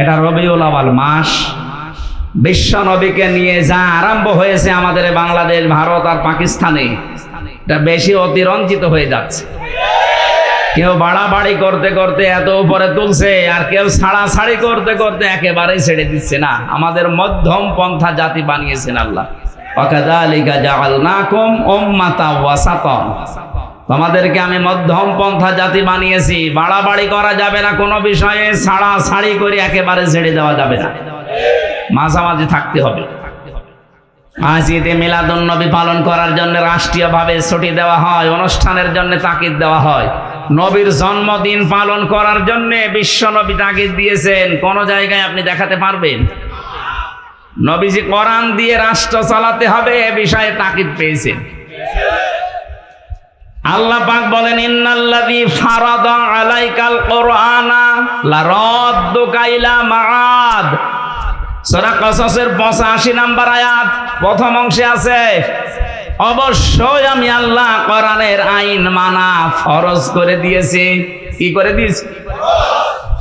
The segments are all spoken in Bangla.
এটা রবিউল আউয়াল মাস। বিশ্ব নবীকে নিয়ে যা আরম্ভ হয়েছে আমাদের বাংলাদেশ, ভারত আর পাকিস্তানে, এটা বেশি অতিরঞ্জিত হয়ে যাচ্ছে। কেউ বাড়াবাড়ি করতে করতে এত উপরে তুলছে, আর কেউ ছাড়াছাড়ি করতে করতে একেবারেই ছেড়ে দিচ্ছে না। আমাদের মধ্যম পন্থা জাতি বানিয়েছেন আল্লাহ। ওয়াকাযালিকা জাআলনাকুম উম্মাতাও ওয়াসাতান, তোমাদেরকে আমি মধ্যম পন্থা জাতি বানিয়েছি। বাড়াবাড়ি করা যাবে না কোনো বিষয়ে, ছাড়াছাড়ি করে একেবারে ছেড়ে দেওয়া যাবে না, মাঝামাঝি থাকতে হবে। আজ ঈদে মিলাদুন নবী পালন করার জন্য রাষ্ট্রীয়ভাবে ছুটি দেওয়া হয়, অনুষ্ঠানের জন্য তাকিদ দেওয়া হয়। নবীর জন্মদিন পালন করার জন্য বিশ্ব নবী তাকিদ দিয়েছেন, কোন জায়গায় আপনি দেখাতে পারবেন? নবীজি কোরআন দিয়ে রাষ্ট্র চালাতে হবে এ বিষয়ে তাকিদ পেয়েছেন। আল্লাহ পাক বলেন, ইন্নাল্লাযী ফারাদা আলাইকাল কুরআনা লারাদ্দুকা ইলা মাআদ। সূরা কসসের 85 নম্বর আয়াত প্রথম অংশে আছে, অবশ্যই আমি আল্লাহ কোরআনের আইন মানা ফরজ করে দিয়েছি। কি করে দিয়েছি?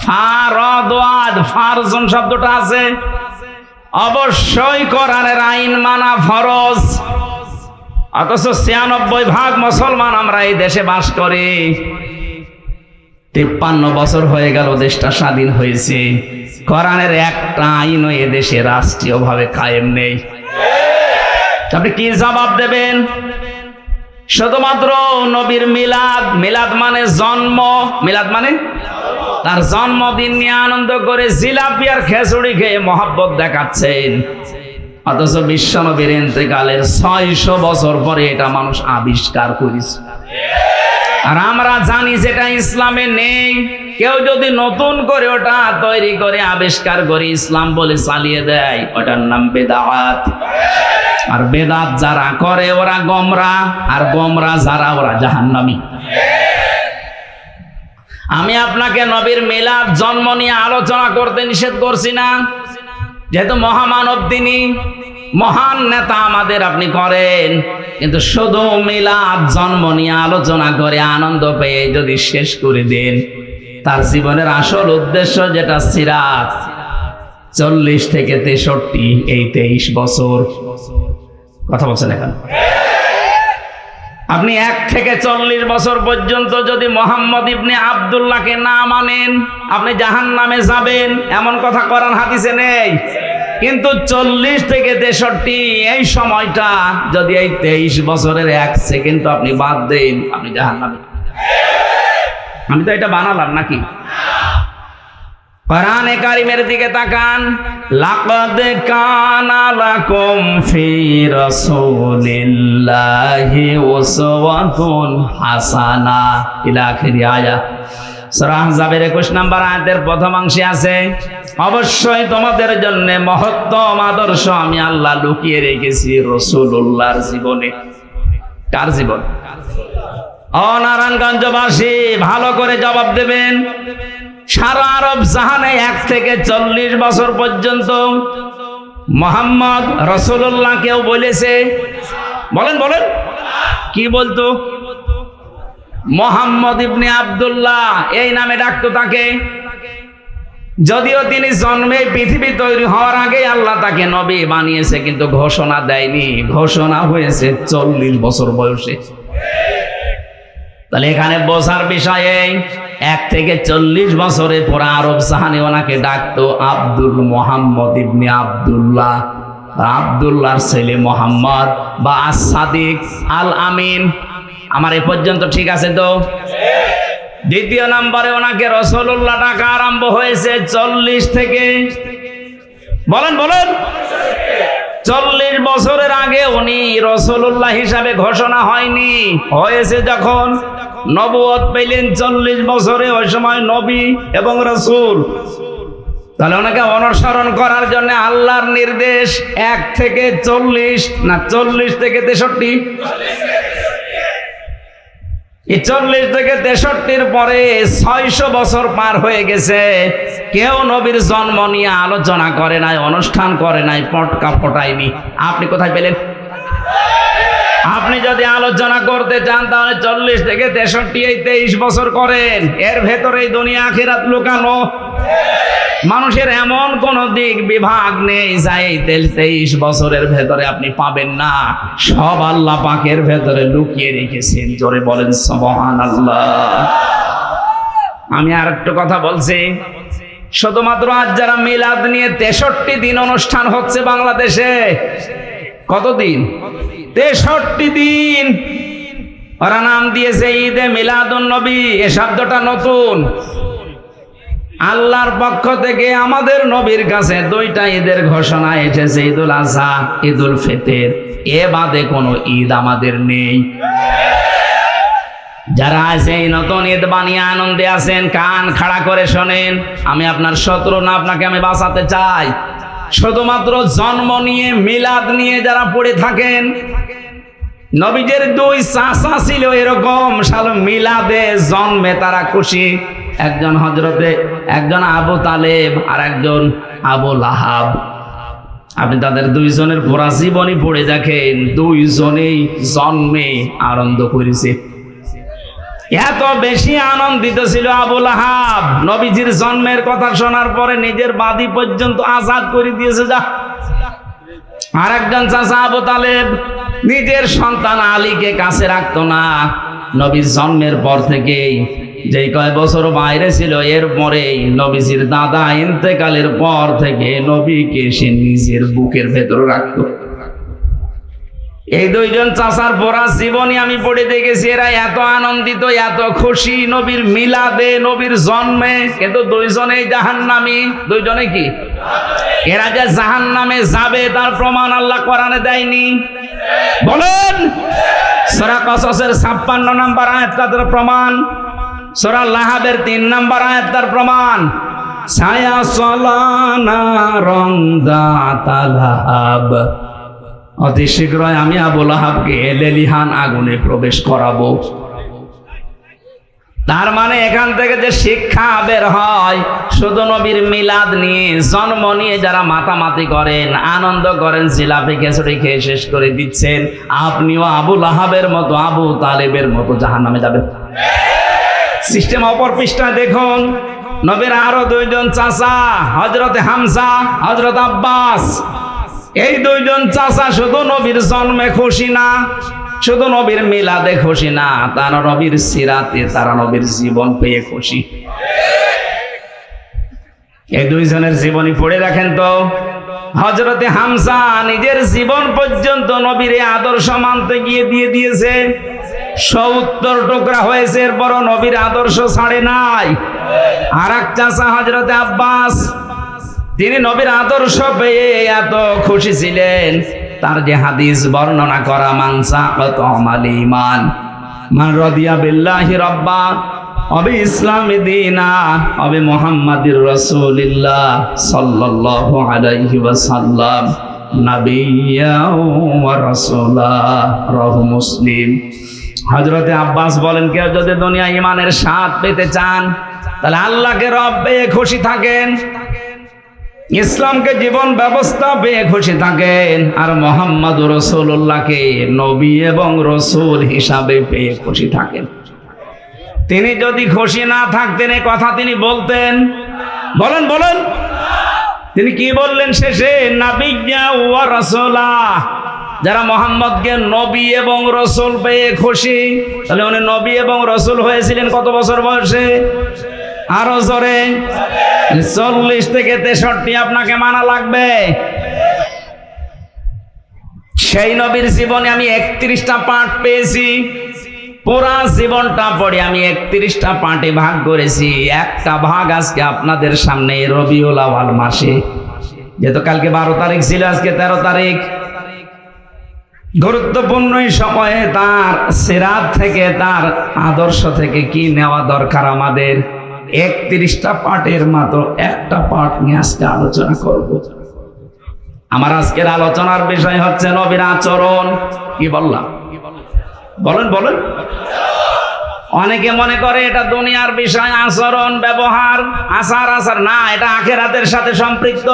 ফারাদাত, ফারজুন শব্দটা আছে। অবশ্যই কোরআনের আইন মানা ফরজ। অথচ ৯৬% মুসলমান আমরা এই দেশে বাস করি। ৫৩ বছর হয়ে গেল দেশটা স্বাধীন হয়েছে, কোরআনের একটা আইনও এ দেশে রাষ্ট্রীয়ভাবে কায়েম নেই। আপনি কি জবাব দেবেন? শুধুমাত্র নবীর মিলাদ, মিলাদ মানে জন্ম, মিলাদ মানে তার জন্মদিন নিয়ে আনন্দ করে জিলাপি আর খেচুড়ি খেয়ে মহব্বত দেখাচ্ছেন। অথচ বিশ্ব নবীর ইন্তেকালের ৬০০ বছর পরে এটা মানুষ আবিষ্কার করেছে, আর আমরা জানি যেটা ইসলামে নেই। কেউ যদি নতুন করে ওটা তৈরি করে আবিষ্কার করে ইসলাম বলে চালিয়ে দেয়, ওটার নাম বেদাত। আর বেদাত যারা করে ওরা গোমরাহ, আর গোমরাহ যারা ওরা জাহান্নামী। আমি আপনাকে নবীর মিলাদ, জন্ম নিয়ে আলোচনা করতে নিষেধ করছি না, যেহেতু মহামানব তিনি, মহান নেতা আমাদের, আপনি করেন। কিন্তু শুধু মিলাদ, জন্ম নিয়ে আলোচনা করে আনন্দ পেয়ে যদি শেষ করে দেন, তার জীবনের আসল উদ্দেশ্য যেটা সিরাত, ৪০ থেকে ৬৩, এই ২৩ বছর কথা বলছেন এখন। আপনি ১ থেকে ৪০ বছর পর্যন্ত যদি মোহাম্মদ ইবনে আব্দুল্লাহকে না মানেন, আপনি জাহান্নামে যাবেন, এমন কথা কোরআন হাদিসে নেই। কিন্তু ৪০ থেকে ৬৩ এই সময়টা যদি এই ২৩ বছরের ১ সেকেন্ড আপনি বাদ দেন, আপনি জাহান্নামে। আমি তো এটা বানালাম নাকি? কোরআনে কারিমের দিকে তাকান, লাকাদ কানা লাকুম ফি রাসূলিল্লাহি উসওয়াতুন হাসানা ইলা আখিরি আয়াত। সূরা আহজাবের ২১ নম্বর আয়াতের প্রথম অংশে আছে, অবশ্যই তোমাদের জন্য মহত্তম আদর্শ আমি আল্লাহ লুকিয়ে রেখেছি রাসূলুল্লাহর জীবনে। কার জীবন? ও নারায়ণগঞ্জবাসী, ভালো করে জবাব দেবেন। সারা আরব জাহানে ১ থেকে ৪০ বছর পর্যন্ত মুহাম্মদ রাসূলুল্লাহ কেউ বলেছে? বলেন বলেন, কি বলতো? মুহাম্মদ ইবনে আব্দুল্লাহ এই নামে ডাকতো তাকে। যদিও তিনি জন্মে পৃথিবী তৈরি হওয়ার আগে আল্লাহ তাকে নবী বানিয়েছে, কিন্তু ঘোষণা দেয়নি, ঘোষণা হয়েছে ৪০ বছর বয়সে। তাহলে এখানে বোঝার বিষয়ে ১ থেকে ৪০ বছরে পুরা আরব জাহানে ওনাকে ডাকতো আব্দুল মুহাম্মদ ইবনে আব্দুল্লাহ, আব্দুল্লাহর ছেলে মোহাম্মদ বা আস-সাদিক আল আমিন। আমার এ পর্যন্ত ঠিক আছে তো? দ্বিতীয় নম্বরে ওনাকে রাসূলুল্লাহ ডাকা আরম্ভ হয়েছে ৪০ থেকে, বলেন বলেন, ৪০ বছরের আগে উনি রাসূলুল্লাহ হিসাবে ঘোষণা হয়নি। হয়েছে যখন নবুয়ত পেলেন ৪০ বছরে, ওই সময় নবী এবং রাসূল। তাহলে ওনাকে অনুসরণ করার জন্য আল্লাহর নির্দেশ ১ থেকে ৪০ না ৪০ থেকে ৬৩। এই ৪০ থেকে ৬৩-র পরে ৬০০ বছর পার হয়ে গেছে, কেউ নবীর জন্ম নিয়ে আলোচনা করে নাই, অনুষ্ঠান করে নাই, পটকা ফোটায়নি। আপনি কোথায় পেলেন? আপনি যদি আলোচনা করতে চান তাহলে ৪০ থেকে ৬৩ এই ২৩ বছর করেন। এর ভেতরে দুনিয়া আখিরাত লুকানো, মানুষের এমন কোন দিক বিভাগ নেই যা এই 23 বছরের ভেতরে আপনি পাবেন না, সব আল্লাহ পাকের ভেতরে লুকিয়ে রেখেছেন। জোরে বলেন সুবহানাল্লাহ। আমি আর একটু কথা বলছি, শুধুমাত্র আজ যারা মিলাদ নিয়ে 63 দিন অনুষ্ঠান হচ্ছে বাংলাদেশে। কতদিন? 63 দিন। ওরা নাম দিয়েছে ঈদে মিলাদুন নবী। এ শব্দটা নতুন। আল্লাহর পক্ষ থেকে আমাদের নবীর কাছে 2টা ঈদের ঘোষণা এসেছে, ঈদুল আজহা, ঈদুল ফিতর। এ বাদে কোনো ঈদ আমাদের নেই। যারা আছে এই নতুন ঈদ বানিয়ে আনন্দে আছেন, কান খাড়া করে শোনেন। আমি আপনার শত্রু না, আপনাকে আমি বাঁচাতে চাই। শুধুমাত্র জন্ম নিয়ে মিলাদ নিয়ে যারা পড়ে থাকেন, নবীজের 2 চাচা ছিল এরকম, শাল মিলাদে জন্মে তারা খুশি। একজন আবু তালেব আর একজন আবু লাহাব। আপনি তাদের 2 জনের পুরা জীবনী পড়ে দেখেন, 2 জনেই জন্মে আনন্দ করেছে। এত বেশি আনন্দিত ছিল আবু লাহাব, নবীজির জন্মের কথা শোনার পরে নিজের বাদী পর্যন্ত আজাদ করে দিয়েছে। যা আর একজন চাচা আবু তালেব নিজের সন্তান আলীকে কাছে রাখতো না। নবীর জন্মের পর থেকেই যে কয় বছর বাইরে ছিল, এরপরেই নবীজির দাদা ইন্তেকালের পর থেকে নবীকে সে নিজের বুকের ভেতর রাখতো। এই 2 জন চাচার পড়া জীবনী আমি পড়ে দেখেছি। এরা এত আনন্দিত, এত খুশি নবীর মিলাদে, নবীর জন্মে, কিন্তু 2 জনেই জাহান্নামী। 2 জনে কি? এরা যে জাহান্নামে যাবে তার প্রমাণ আল্লাহ কোরআনে দেয়নি? বলেন। সূরা কসসের 56 নম্বর আয়াত তার প্রমাণ, সূরা লাহাবের 3 নম্বর আয়াত তার প্রমাণ। ছায়া সলানা রংদা লাহাব, অতি শীঘ্রই আমি আবু লাহাবকে লেলিহান আগুনে প্রবেশ করাবো। তার মানে এখান থেকে যে শিক্ষা বের হয়, শুধু নবীর মিলাদ নিয়ে, জন্ম নিয়ে যারা মাতামাতি করেন, আনন্দ করেন, জিলাপি খিচুড়ি খেয়ে শেষ করে দিচ্ছেন, আপনিও আবু লাহাবের মতো, আবু তালেবের মতো জাহান্নামে যাবেন। সিস্টেম অপর পৃষ্ঠায় দেখুন, নবীর আরো 2 জন চাচা, হযরতে হামজা, হযরত আব্বাস। এই 2 জন চাচা শুধু নবীর জন্মে খুশি না, শুধু নবীর মিলাদে খুশি না, তারা নবীর সিরাতে, তারা নবীর জীবন পেয়ে খুশি। এই 2 জনের জীবনী পড়ে দেখেন তো। হযরতে হামজা নিজের জীবন পর্যন্ত নবীর আদর্শ মানতে গিয়ে দিয়ে দিয়েছে। 70 টুকরা হয়েছে, এরপরও নবীর আদর্শ ছাড়ে নাই। আর এক চাচা হযরতে আব্বাস, তিনি নবীর আদর্শ পেয়ে এত খুশি ছিলেন, তার যে হাদিস বর্ণনা করা, মানসাকাত আমাল ঈমান মান রাদিয়া বিল্লাহি রাব্বা ওয়া বি ইসলামি দীনা ওয়া বি মুহাম্মাদির রাসূলিল্লাহ সাল্লাল্লাহু আলাইহি ওয়াসাল্লাম নাবিয়্যা ওয়া রাসূলা, রাহু মুসলিম। হযরতে আব্বাস বলেন, কেউ যদি দুনিয়া ঈমানের স্বাদ পেতে চান, তাহলে আল্লাহকে রব পেয়ে খুশি থাকেন, ইসলামকে জীবন ব্যবস্থা পেয়ে খুশি থাকেন, আর মুহাম্মদুর রাসূলুল্লাহকে নবী এবং রাসূল হিসাবে পেয়ে খুশি থাকেন। তিনি যদি খুশি না থাকতেন এই কথা তিনি বলতেন? বলেন বলেন। তিনি কি বললেন শেষে? নাবিয়্যা ওয়া রাসূলা। যারা মুহাম্মদকে নবী এবং রাসূল পেয়ে খুশি, তাহলে উনি নবী এবং রাসূল হয়েছিলেন কত বছর বয়সে? আরো জোরে। 40 থেকে 63 আপনাকে মানা লাগবে। সেই নবীর জীবনে আমি 31টা পাঠ পেয়েছি। পুরা জীবনটা পড়ে আমি 31টা পাঠে ভাগ করেছি। একটা ভাগ আজকে আপনাদের সামনে রবিউল আউয়াল মাসে, যেহেতু কালকে 12 তারিখ ছিল, আজকে 13 তারিখ, গুরুত্বপূর্ণ এই সময়ে তার সিরাত থেকে, তার আদর্শ থেকে কি নেওয়া দরকার আমাদের, 31টা পাঠের মাত্র একটা পাঠ নিয়ে আজকে আলোচনা করব। আমার আজকের আলোচনার বিষয় হচ্ছে নবীর আচরণ। কি বললাম? বলেন বলেন। অনেকে মনে করে এটা দুনিয়ার বিষয়, আচরণ, ব্যবহার, আচার না, এটা আখিরাতের সাথে সম্পৃক্ত।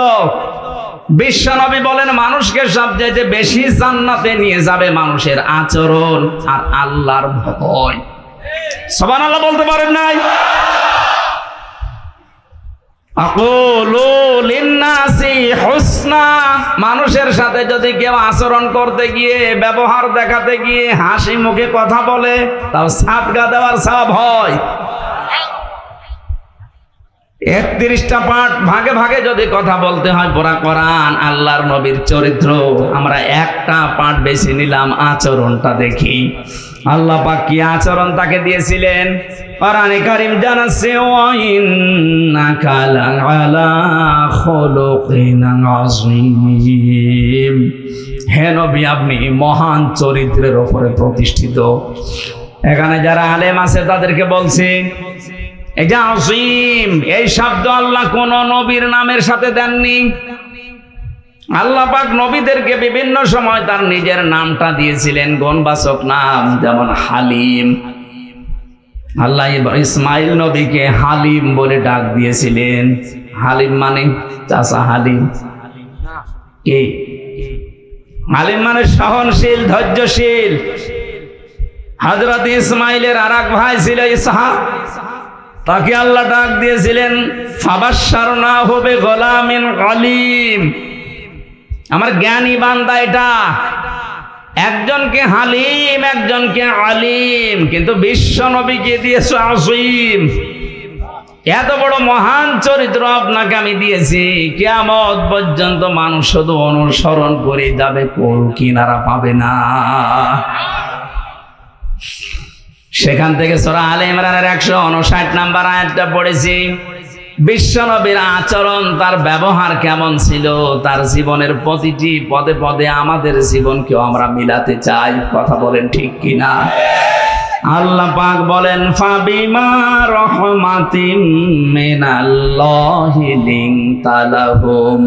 বিশ্ব নবী বলেন, মানুষকে সবচেয়ে বেশি জান্নাতে নিয়ে যাবে মানুষের আচরণ আর আল্লাহর ভয়। সুবহানাল্লাহ বলতে পারেন নাই? আকুলু লিন্নাসি হুসনা, মানুষের সাথে যদি কেউ আচরণ করতে গিয়ে, ব্যবহার দেখাতে গিয়ে হাসি মুখে কথা বলে, তাও সাদকা দেওয়ার সওয়াব হয়। 31টা পাঠ ভাগে ভাগে যদি কথা বলতে হয় পুরা কোরআন, আল্লাহর নবীর চরিত্র, আমরা একটা পাঠ বেছে নিলাম, আচরণটা দেখি। আল্লাহ পাক কি আচরণ তাকে দিয়েছিলেন? কোরআনে কারীম জানাচ্ছে, ওয়া ইন্নাকা লাআলা খুলুকিন আযীম, হে নবী আপনি মহান চরিত্রের উপরে প্রতিষ্ঠিত। এখানে যারা আলেম আছে তাদেরকে বলছি, এই যে আযীম, এই শব্দ আল্লাহ কোন নবীর নামের সাথে দেননি। আল্লাহ পাক নবীদেরকে বিভিন্ন সময় তার নিজের নামটা দিয়েছিলেন, গুণবাচক নাম, যেমন হালিম। আল্লাহ ইসমাইল নবীকে হালিম বলে ডাক দিয়েছিলেন। হালিম মানে চাচা হালিম, কে? হালিম মানে সহনশীল, ধৈর্যশীল। হযরত ইসমাইলের আর এক ভাই ছিল ইসহাক, তাকে আল্লাহ ডাক দিয়েছিলেন ফাবাশশারনাহু বিগুলামিন আলীম। আমার জ্ঞানী বান্দা এটা, একজনকে হালিম, একজনকে আলিম, কিন্তু বিশ্ব নবীকে দিয়েছে আযীম। এত বড় মহান চরিত্র আপনাকে আমি দিয়েছি, কিয়ামত পর্যন্ত মানুষ শুধু অনুসরণ করে যাবে, কোন কিনারা পাবে না। সেখান থেকে সূরা আলে ইমরানের 159 নম্বর আয়াতটা পড়েছি। বিশ্বনবীর আচরণ, তার ব্যবহার কেমন ছিল, তার জীবনের প্রতিটি পদে পদে আমাদের জীবনকেও আমরা মিলাতে চাই। কথা বলেন ঠিক কিনা? আল্লাহ পাক বলেন, ফাবিমা রাহমাতিম মিনাল্লাহি লিনতা লাহুম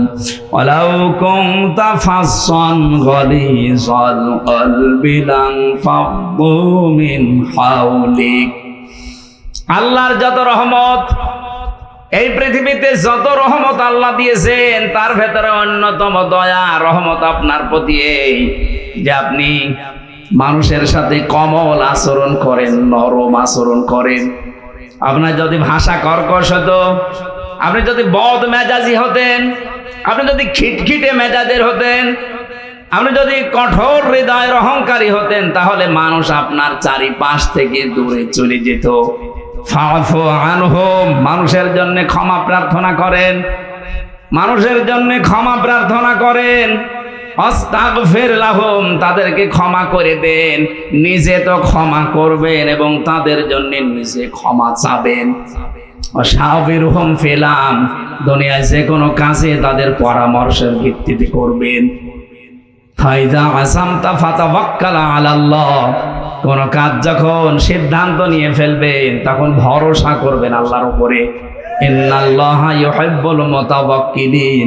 ওয়ালাউ কুনতা ফাসসান গালিযাল কলবি লানফাদ্দু মিন হাওলিক। আল্লাহর যত রহমত, এই পৃথিবীতে যত রহমত আল্লাহ দিয়েছেন, তার ভেতরে অন্যতম দয়া রহমত আপনার প্রতি এই যে আপনি মানুষের সাথে কোমল আচরণ করেন, নরম আচরণ করেন। আপনার যদি ভাষা কর্কশ হতো, আপনি যদি বদ মেজাজি হতেন, আপনি যদি খিটখিটে মেজাজের হতেন, আপনি যদি কঠোর হৃদয়ের অহংকারী হতেন, তাহলে মানুষ আপনার চারিপাশ থেকে দূরে চলে যেত। ফাফু আনহুম, মানুষের জন্য ক্ষমা প্রার্থনা করেন, মানুষের জন্য ক্ষমা প্রার্থনা করেন। আস্তাগফির লাহুম, তাদেরকে ক্ষমা করে দেন। নিজে তো ক্ষমা করবেন এবং তাদের জন্য নিজে ক্ষমা চাবেন। ওয়াশাবিরহুম ফিল আমর, দুনিয়ায় যে কোনো কাজে তাদের পরামর্শের ভিত্তিতে করবেন। ফাইদা আসামতা ফাতাওয়াক্কাল আলাল্লাহ, কোন কাজ যখন সিদ্ধান্ত নিয়ে ফেলবেন তখন ভরসা করবেন আল্লাহর উপরে। ইন্নাল্লাহা ইউহিব্বুল মুতাওয়াক্কিলিন,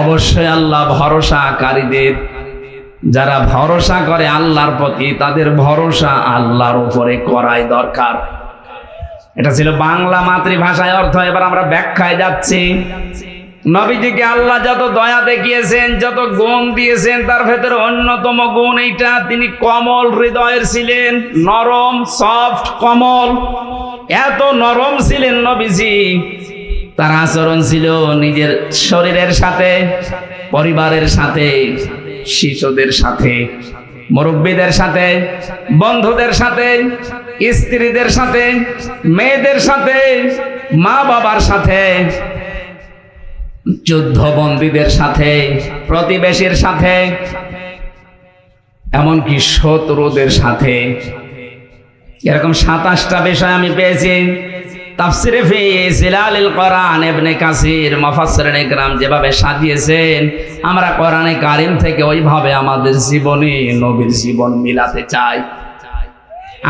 অবশ্যই আল্লাহ ভরসাকারীদের, যারা ভরসা করে আল্লাহর প্রতি, তাদের ভরসা আল্লাহর উপরে করাই দরকার। এটা ছিল বাংলা মাতৃভাষায় অর্থ। এবার আমরা ব্যাখ্যায় যাচ্ছি। নবীজিকে আল্লাহ যত দয়া দেখিয়েছেন, যত গুণ দিয়েছেন, তার ভেতরে অন্যতম গুণ এইটা, তিনি কোমল হৃদয়ের ছিলেন, নরম, সফট, কোমল। এত নরম ছিলেন নবীজি, তার আচরণ ছিল নিজের শরীরের সাথে, পরিবারের সাথে, শিশুদের সাথে, মুরব্বীদের সাথে, বন্ধুদের সাথে, স্ত্রীদের সাথে, মেয়েদের সাথে, মা বাবার সাথে, যুদ্ধবন্দীদের সাথে, প্রতিবেশীর সাথে, এমনকি শত্রুদের সাথে। এরকম 27টা বিষয় আমি পেয়েছি। তাফসিরে ফি জিলালিল কোরআন ইবনে কাসির, মুফাসসিরিন ইকরাম যেভাবে সাজিয়েছেন, আমরা কোরআনে কারীম থেকে ওইভাবে আমাদের জীবনে নবীর জীবন মিলাতে চাই।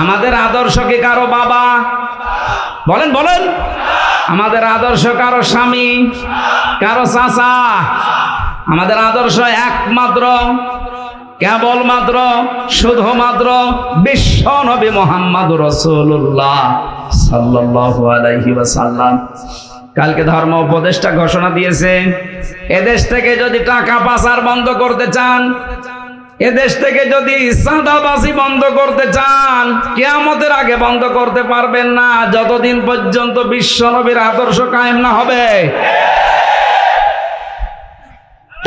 আমাদের আদর্শ কি কারো বাবা? বলেন বলেন। আমাদের আদর্শ কারো স্বামী, কারো চাচা? আমাদের আদর্শ একমাত্র, কেবলমাত্র, শুধুমাত্র বিশ্ব নবী মুহাম্মদুর রাসূলুল্লাহ সাল্লাল্লাহু আলাইহি ওয়াসাল্লাম। কালকে ধর্ম উপদেষ্টা ঘোষণা দিয়েছে, এদেশ থেকে যদি টাকা পাচার বন্ধ করতে চান, এদেশ থেকে যদি চাঁদাবাজি বন্ধ করতে চান, কিয়ামতের আগে বন্ধ করতে পারবেন না, যতদিন পর্যন্ত বিশ্ব নবীর আদর্শ কায়েম না হবে।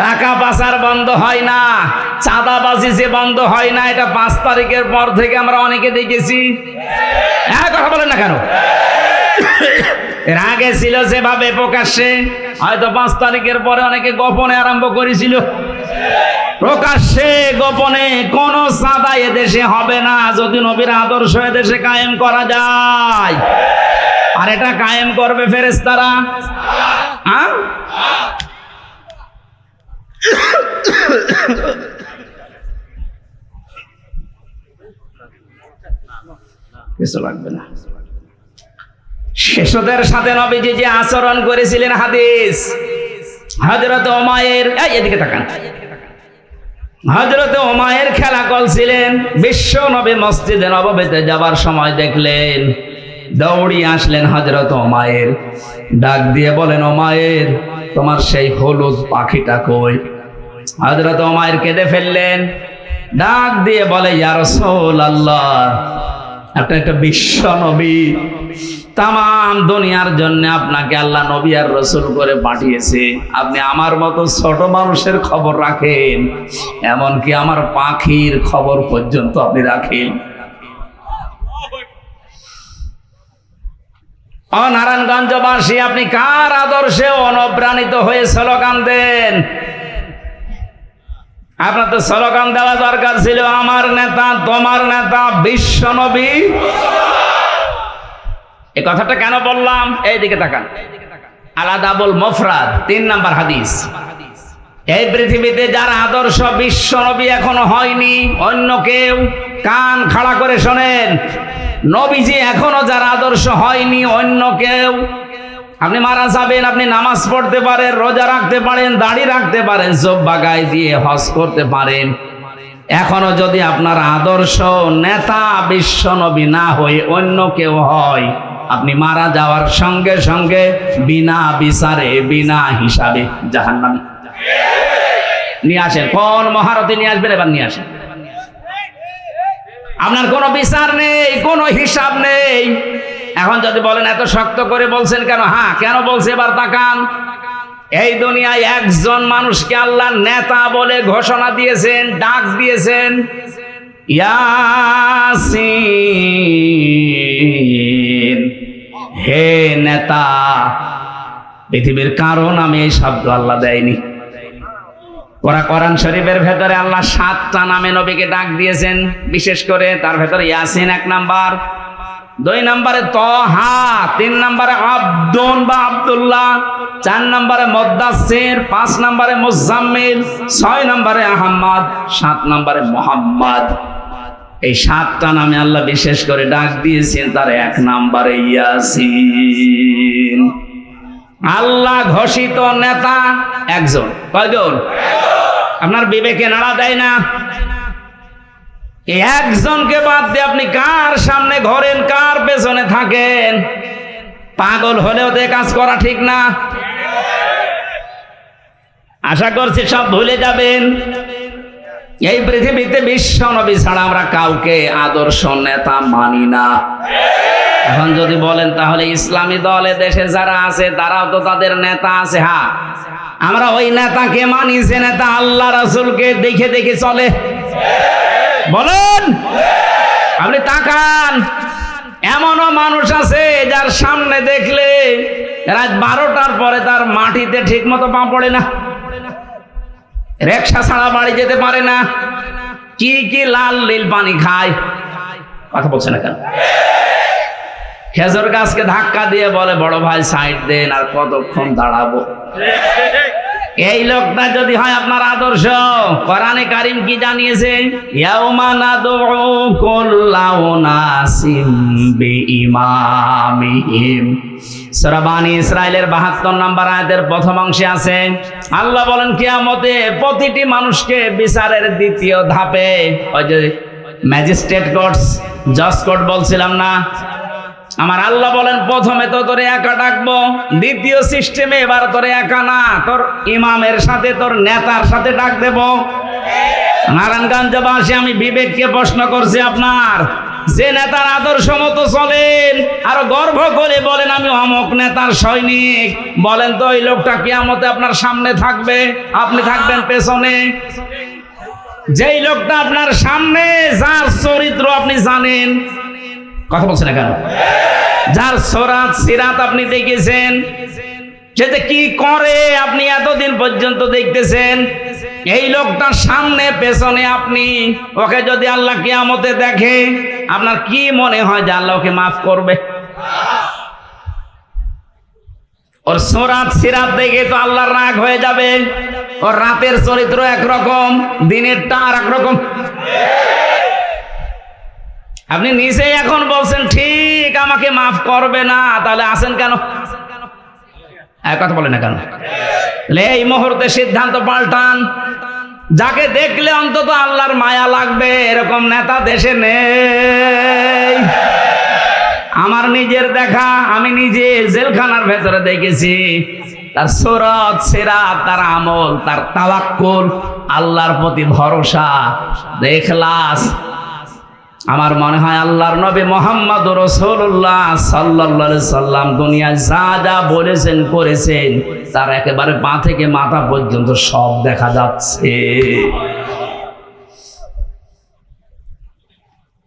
টাকা পাচার বন্ধ হয় না, চাঁদাবাজি যে বন্ধ হয় না, এটা 5 তারিখের পর থেকে আমরা অনেকে দেখেছি। কথা বলেন না কেন? এর আগে ছিল যেভাবে প্রকাশ্যে, হয়তো 5 তারিখের পরে অনেকে গোপনে আরম্ভ করেছিল। প্রকাশ্যে গোপনে কোন চাঁদা এদেশে হবে না যদি নবীর আদর্শ এদেশে কায়েম করা যায়। আর এটা কায়েম করবে ফেরেশতারা। কিছু লাগবে না। শিশুদের সাথে নবীজি যে আচরণ করেছিলেন, হাদিস হযরত উমাইর, এদিকে তাকান, হযরত উমাইর খেলা করছিলেন। বিশ্ব নবী মসজিদে নববীতে যাবার সময় দেখলেন, দৌড়িয়ে আসলেন হযরত উমাইর, ডাক দিয়ে বলেন, উমাইর তোমার সেই হলুদ পাখিটা কই? হযরত উমাইর কেঁদে ফেললেন, ডাক দিয়ে বলে, ইয়া রাসূলুল্লাহ, একটা বিশ্ব নবী, তাম দুনিয়ার জন্য আপনাকে আল্লাহ নবী আর রসুল করে পাঠিয়েছে, আপনি আমার মতো ছোট মানুষের খবর রাখেন, এমনকি আমার পাখির খবর পর্যন্ত আপনি রাখেন। নারায়ণগঞ্জবাসী, আপনি কার আদর্শে অনুপ্রাণিত হয়ে স্লোগান দেন? আপনার তো স্লোগান দেওয়া দরকার ছিল, আমার নেতা, তোমার নেতা বিশ্ব নবী। এই কথাটা কেন বললাম? এইদিকে তাকান, আলাদাবুল মুফরাদ 3 নম্বর হাদিস। এই পৃথিবীতে যার আদর্শ বিশ্ব নবী এখনো হয়নি, অন্য কেউ, কান খাড়া করে শোনেন, নবীজি এখনো যার আদর্শ হয়নি, অন্য কেউ। আপনি মারা যাবেন, আপনি নামাজ পড়তে পারেন, রোজা রাখতে পারেন, দাড়ি রাখতে পারেন, জুব্বা গায়ে দিয়ে হজ করতে পারেন, এখনো যদি আপনার আদর্শ নেতা বিশ্ব নবী না হয়ে অন্য কেউ হয়, আপনি মারা যাওয়ার সঙ্গে সঙ্গে বিনা বিচারে, বিনা হিসাবে জাহান্নামী। নিয়ে আসেন, কোন মহারথী নিয়ে আসবেন, এবার নিয়ে আসেন। আপনার কোনো বিচার নেই, কোনো হিসাব নেই। এখন যদি বলেন এত শক্ত করে বলছেন কেন? হ্যাঁ, কেন বলছে এবার তাকান। এই দুনিয়ায় একজন মানুষকে আল্লাহ নেতা বলে ঘোষণা দিয়েছেন, ডাক দিয়েছেন, ইয়াসিন, হে নেতা। পৃথিবীর কারণ আমি এই শব্দ আল্লাহ দেয়নি। কোরআন শরীফের ভেতরে আল্লাহ 7টা নামে নবীকে ডাক দিয়েছেন, বিশেষ করে তার ভেতরে ইয়াসিন 1 নাম্বার, 2 নম্বরে তহা, 3 নম্বরে আব্দুন বা আব্দুল্লাহ, 4 নম্বরে মুদ্দাসসির, 5 নম্বরে মুজাম্মিল, 6 নম্বরে আহমদ, 7 নম্বরে মুহাম্মদ। এই 7টা নামে আল্লাহ বিশেষ করে ডাক দিয়েছেন, তার 1 নম্বরে ইয়াসিন। আল্লাহ ঘোষিত নেতা একজন। কয়জন? আপনার বিবেকে নাড়া দেয় না? একজনকে বাদ দিয়ে আপনি কার সামনে ঘোরেন, কার পেছনে থাকেন? পাগল হলেও তো কাজ করা ঠিক না। আশা করছি সব ভুলে যাবেন। এই পৃথিবীতে বিশ্ব নবী ছাড়া আমরা কাউকে আদর্শ নেতা মানি না। এখন যদি বলেন তাহলে ইসলামী দলে দেশে যারা আছে তারাও তো তাদের নেতা আছে। হ্যাঁ, আমরা ওই নেতাকে মানি যে নেতা আল্লাহ রাসূলকে দেখে দেখে চলে। বলেন, আপনি তাকান, এমনও মানুষ আছে যার সামনে দেখলে রাত 12টার পরে তার মাটিতে ঠিক মতো পা পড়ে না, রিকশা ছাড়া বাড়ি যেতে পারে না, কি কি লাল নীল পানি খায়। কথা বলছে না কেন? খেজুর গাছকে ধাক্কা দিয়ে বলে, বড় ভাই সাইড দেন, আর কতক্ষণ দাঁড়াবো। এই লোকটা যদি হয় আপনার আদর্শ, কোরআনে কারীম কি জানিয়েছে? ইয়াউমা নাদউ কুল্লা উনাসিম বিইমামিহিম। সূরা বানী ইসরাঈলের 72 নম্বর আয়াতের প্রথম অংশে আছে, আল্লাহ বলেন কিয়ামতে প্রতিটি মানুষকে বিচারের দ্বিতীয় ধাপে, ওই যে ম্যাজিস্ট্রেট কোর্টস, জজ কোর্ট বলছিলাম না, আমার আল্লাহ বলেন প্রথমে তো তোরে একা ডাকবো, দ্বিতীয় সিস্টেমে এবার তোরে একা না, তোর ইমামের সাথে, তোর নেতার সাথে ডাক দেব। নারায়ণগঞ্জবাসী, আমি বিবেককে প্রশ্ন করছি আপনার, যে নেতার আদর্শ মতো চলেন আর গর্ব করে বলেন আমি অমুক নেতার সৈনিক, বলেন তো ওই লোকটা কিয়ামতে আপনার সামনে থাকবে, আপনি থাকবেন পেছনে? যেই লোকটা আপনার সামনে, যার চরিত্র আপনি জানেন, কথা বলছেন না কেন, যার সরাত সিরাত আপনি দেখেছেন, সেটা কি করে আপনি এতদিন পর্যন্ত দেখতেছেন, এই লোকটার সামনে পেছনে আপনি, ওকে যদি আল্লাহ কিয়ামতে দেখে আপনার কি মনে হয় যে আল্লাহ ওকে মাফ করবে? ওর সরাত সিরাত দেখে তো আল্লাহর রাগ হয়ে যাবে। ওর রাতের চরিত্র একরকম, দিনেরটা আর একরকম। আপনি নিজেই এখন বলছেন ঠিক আমাকে মাফ করবে না, তাহলে আছেন কেন? কথা বলে না কেন? এই মুহূর্তে সিদ্ধান্ত পাল্টান। যাকে দেখলে অন্তত আল্লাহর মায়া লাগবে এরকম নেতা দেশে নেই। আমার নিজের দেখা, আমি নিজে জেলখানার ভেতরে দেখেছি, তার সুরত সিরাত, তার আমল, তার তাওয়াক্কুল, আল্লাহর প্রতি ভরসা, ইখলাস। আমার মনে হয় আল্লাহর নবী মুহাম্মদুর রাসূলুল্লাহ সাল্লাল্লাহু আলাইহি সাল্লাম দুনিয়ায় যা যা বলেছেন করেছেন, তার একেবারে পা থেকে মাথা পর্যন্ত সব দেখা যাচ্ছে।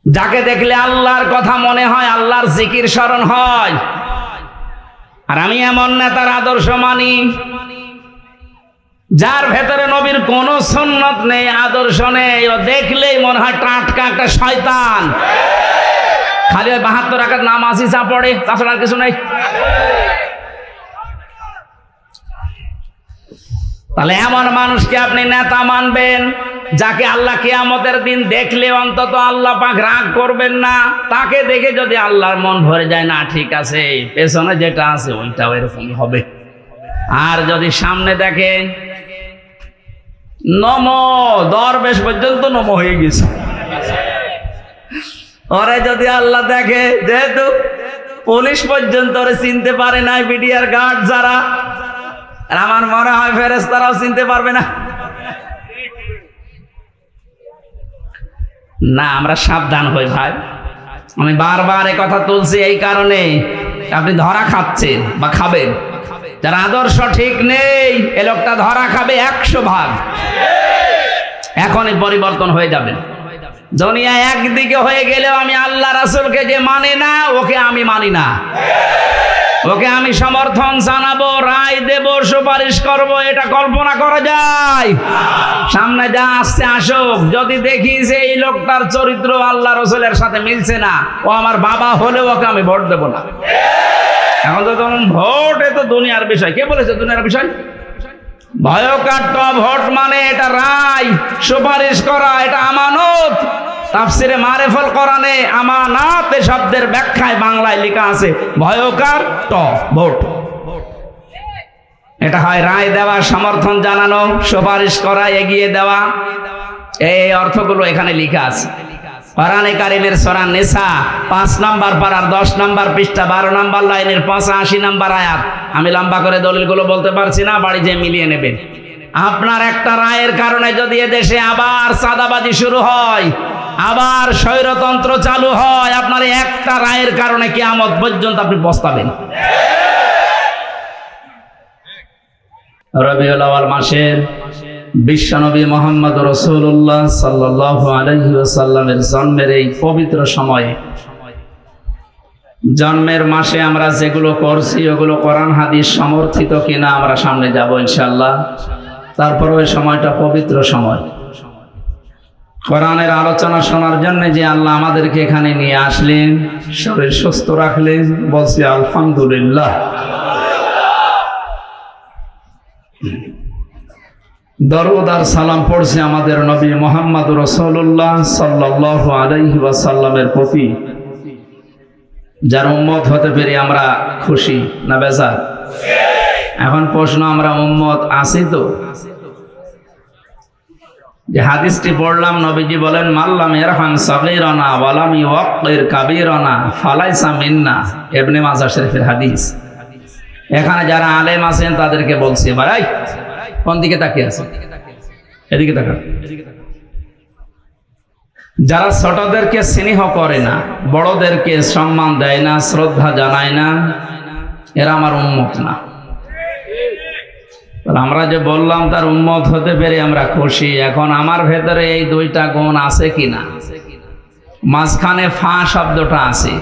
যাকে দেখলে আল্লাহর কথা মনে হয়, আল্লাহর জিকির স্মরণ হয়। আর আমি এমন নেতার আদর্শ মানি যার ভেতরে নবীর কোন সুন্নত নেই, আদর্শ নেই, ও দেখলেই মনে হয় টাটকা একটা শয়তান। খালি ওই 72 রাকাত নামাজই যা পড়ে, তাছাড়া আর কিছু নেই। তাহলে এমন মানুষকে আপনি নেতা মানবেন যাকে আল্লাহ কিয়ামতের দিন দেখলে অন্তত আল্লাহ পাক রাগ করবেন না। তাকে দেখে যদি আল্লাহর মন ভরে যায়, না ঠিক আছে, পেছনে যেটা আছে ওইটাও এরকমই হবে। আর যদি সামনে দেখেন নমো, দরবেশ পর্যন্ত নমো হয়ে গেছে, ওরে যদি আল্লাহ দেখে, যেহেতু পুলিশ পর্যন্ত ওরে চিনতে পারে না, বিডিআর গার্ড যারা, আর আমার মনে হয় ফেরেশতারাও চিনতে পারবে না। না, আমরা সাবধান হই ভাই। আমি বারবার এ কথা তুলছি এই কারণে, আপনি ধরা খাচ্ছেন বা খাবেন। যার আদর্শ ঠিক নেই, এ লোকটা ধরা খাবে 100 ভাগ। এখনই পরিবর্তন হয়ে যাবেন। দুনিয়া একদিকে হয়ে গেলেও আমি আল্লাহ রাসূলকে যে মানে না, ওকে আমি মানি না, ওকে আমি সমর্থন জানাবো, রায় দেব, সুপারিশ করব, এটা কল্পনা করা যায়? সামনে যা আসছে আসুক, যদি দেখি যে এই লোকটার চরিত্র আল্লাহ রাসূলের সাথে মিলছে না, ও আমার বাবা হলেও ওকে আমি ভোট দেব না। এখন তো তখন ভোট, এ তো দুনিয়ার বিষয়। কে বলেছে দুনিয়ার বিষয়? ভয়কার ভোট মানে এটা রায়, সুপারিশ করা, এটা আমানত। তাফসিরে মারিফুল কোরআনে আমানাত এ শব্দের ব্যাখ্যায় বাংলায় লেখা আছে ভয়কার ভোট। এটা হয় রায় দেওয়া, সমর্থন জানানো, সুপারিশ করা, এগিয়ে দেওয়া, এই অর্থগুলো এখানে লেখা আছে। কোরআনে কারিমের সূরা নিসা 5 নম্বর পারার 10 নম্বর পৃষ্ঠা 12 নম্বর লাইনের 85 নম্বর আয়াত। আমি লম্বা করে দলিলগুলো বলতে পারছি না, বাড়ি যেয়ে মিলিয়ে নেবেন। আপনার একটা রায়ের কারণে যদি এদেশে আবার চাঁদাবাজি শুরু হয়, আবার স্বৈরতন্ত্র চালু হয়, আপনার একটা রায়ের কারণে কিয়ামত পর্যন্ত আপনি পস্তাবেন। রবিউল আউয়াল মাসের বিশ্বনবী মুহাম্মদ রাসূলুল্লাহ সাল্লাল্লাহু আলাইহি ওয়াসাল্লামের জন্মের এই পবিত্র সময়ে, জন্মের মাসে আমরা যেগুলো করছি ওগুলো কোরআন হাদিস সমর্থিত কিনা আমরা সামনে যাব ইনশাআল্লাহ। তারপরে ওই সময়টা পবিত্র সময়, কোরআনের আলোচনা শোনার জন্য যে আল্লাহ আমাদেরকে এখানে নিয়ে আসলেন, শরীর সুস্থ রাখলেন, বলছি আলহামদুলিল্লাহ। দরুদ আর সালাম পড়ছে আমাদের নবী মুহাম্মদ রাসূলুল্লাহ সাল্লাল্লাহু আলাইহি ওয়াসাল্লামের প্রতি, যার উম্মত হতে পেরে আমরা খুশি না বেজার? এখন প্রশ্ন, আমরা উম্মত আছি তো? যে হাদিসটি পড়লাম, নবীজি বলেন মাল্লাম ইয়ারহাম সাগীরানা ওয়া লাম ইউক্কির কাবীরানা ফালাইসা মিন্না। ইবনে মাজাহ শরীফের হাদিস। এখানে যারা আলেম আছেন তাদেরকে বলছি, ভাই কোন দিকে তাকিয়ে আছেন? এদিকে তাকান। যারা ছোটদেরকে স্নেহ করে না, বড়দেরকে সম্মান দেয় না, শ্রদ্ধা জানায় না, এরা আমার উম্মত না। আমরা যে বললাম তার উম্মত হতে পেরে আমরা খুশি। এখন আমার ভেতরে এই দুইটা গুণ আছে কিনা? মাঝখানে ফা শব্দটা আছে।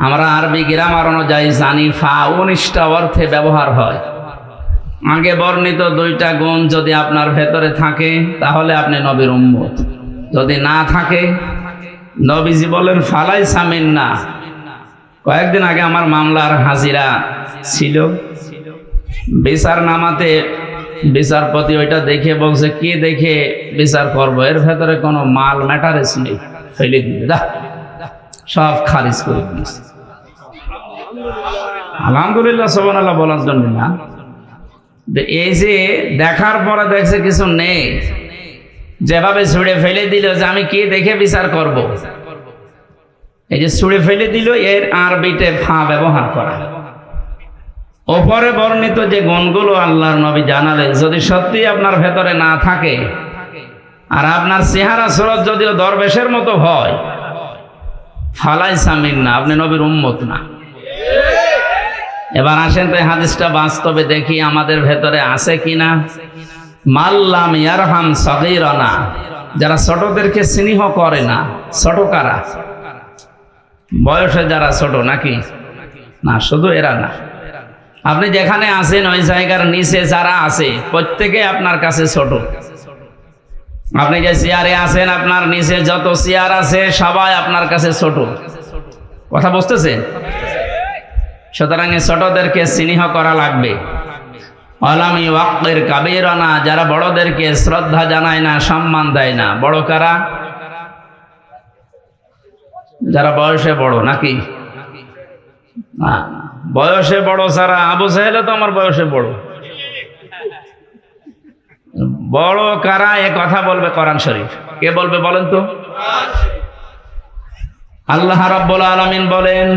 আমরা আরবি গ্রামার অনুযায়ী জানি ফা 19টা অর্থে ব্যবহার হয়। আগে বর্ণিত দুইটা গুণ যদি আপনার ভেতরে থাকে তাহলে আপনি নবীর উম্মত। যদি না থাকে, নবীজি বলেন ফালাইসা মিন্না। কয়েকদিন আগে আমার মামলার হাজিরা ছিল, বিচার নামাতে বিচারপতি ওইটা দেখে বলছে, কি দেখে বিচার করব, এর ভেতরে কোনো মাল ম্যাটারেস নেই, ফেলে দিবে, সব খারিজ করে দিয়েছে। আলহামদুলিল্লাহ, সুবহানাল্লাহ বলার জন্য না, এই যে দেখার পরে দেখছে কিছু নেই, যেভাবে ছুঁড়ে ফেলে দিল যে আমি কি দেখে বিচার করব। এই যে ছুঁড়ে ফেলে দিল, এর আরবিতে ফা ব্যবহার করা। ওপরে বর্ণিত যে গুণগুলো আল্লাহর নবী জানালেন, যদি সত্যি আপনার ভেতরে না থাকে আর আপনার চেহারা সুরত যদিও দরবেশের মতো হয়, ফালাইসা মিন্না, আপনি নবীর উম্মত না। এবার আসেন তো হাদিসটা বাস্তবে দেখি আমাদের ভেতরে আছে কিনা। মাল্লাম ইয়ারহাম সাগীরানা, যারা ছোটদেরকে স্নেহ করে না। ছোট কারা? বয়সে যারা ছোট নাকি? না, শুধু এরা না, আপনি যেখানে আছেন ওই জায়গার নিচে যারা আছে প্রত্যেকে আপনার কাছে ছোট। আপনি যে চেয়ারে আছেন, আপনার নিচে যত চেয়ার আছে সবাই আপনার কাছে ছোট। কথা বুঝতেছেন? সুতরাং ছোটদেরকে স্নেহ করা লাগবে। আলামি ওয়াক্কির কাবীরানা, যারা বড়দেরকে শ্রদ্ধা জানায় না, সম্মান দেয় না। বড় কারা? যারা বয়সে বড় নাকি? বয়সে বড় যারা, আবু জাহেল তো আমার বয়সে বড়। বড় কারা এ কথা বলবে কোরআন শরীফ। কে বলবে বলেন তো? আল্লাহ রাব্বুল আলামিন বলেন,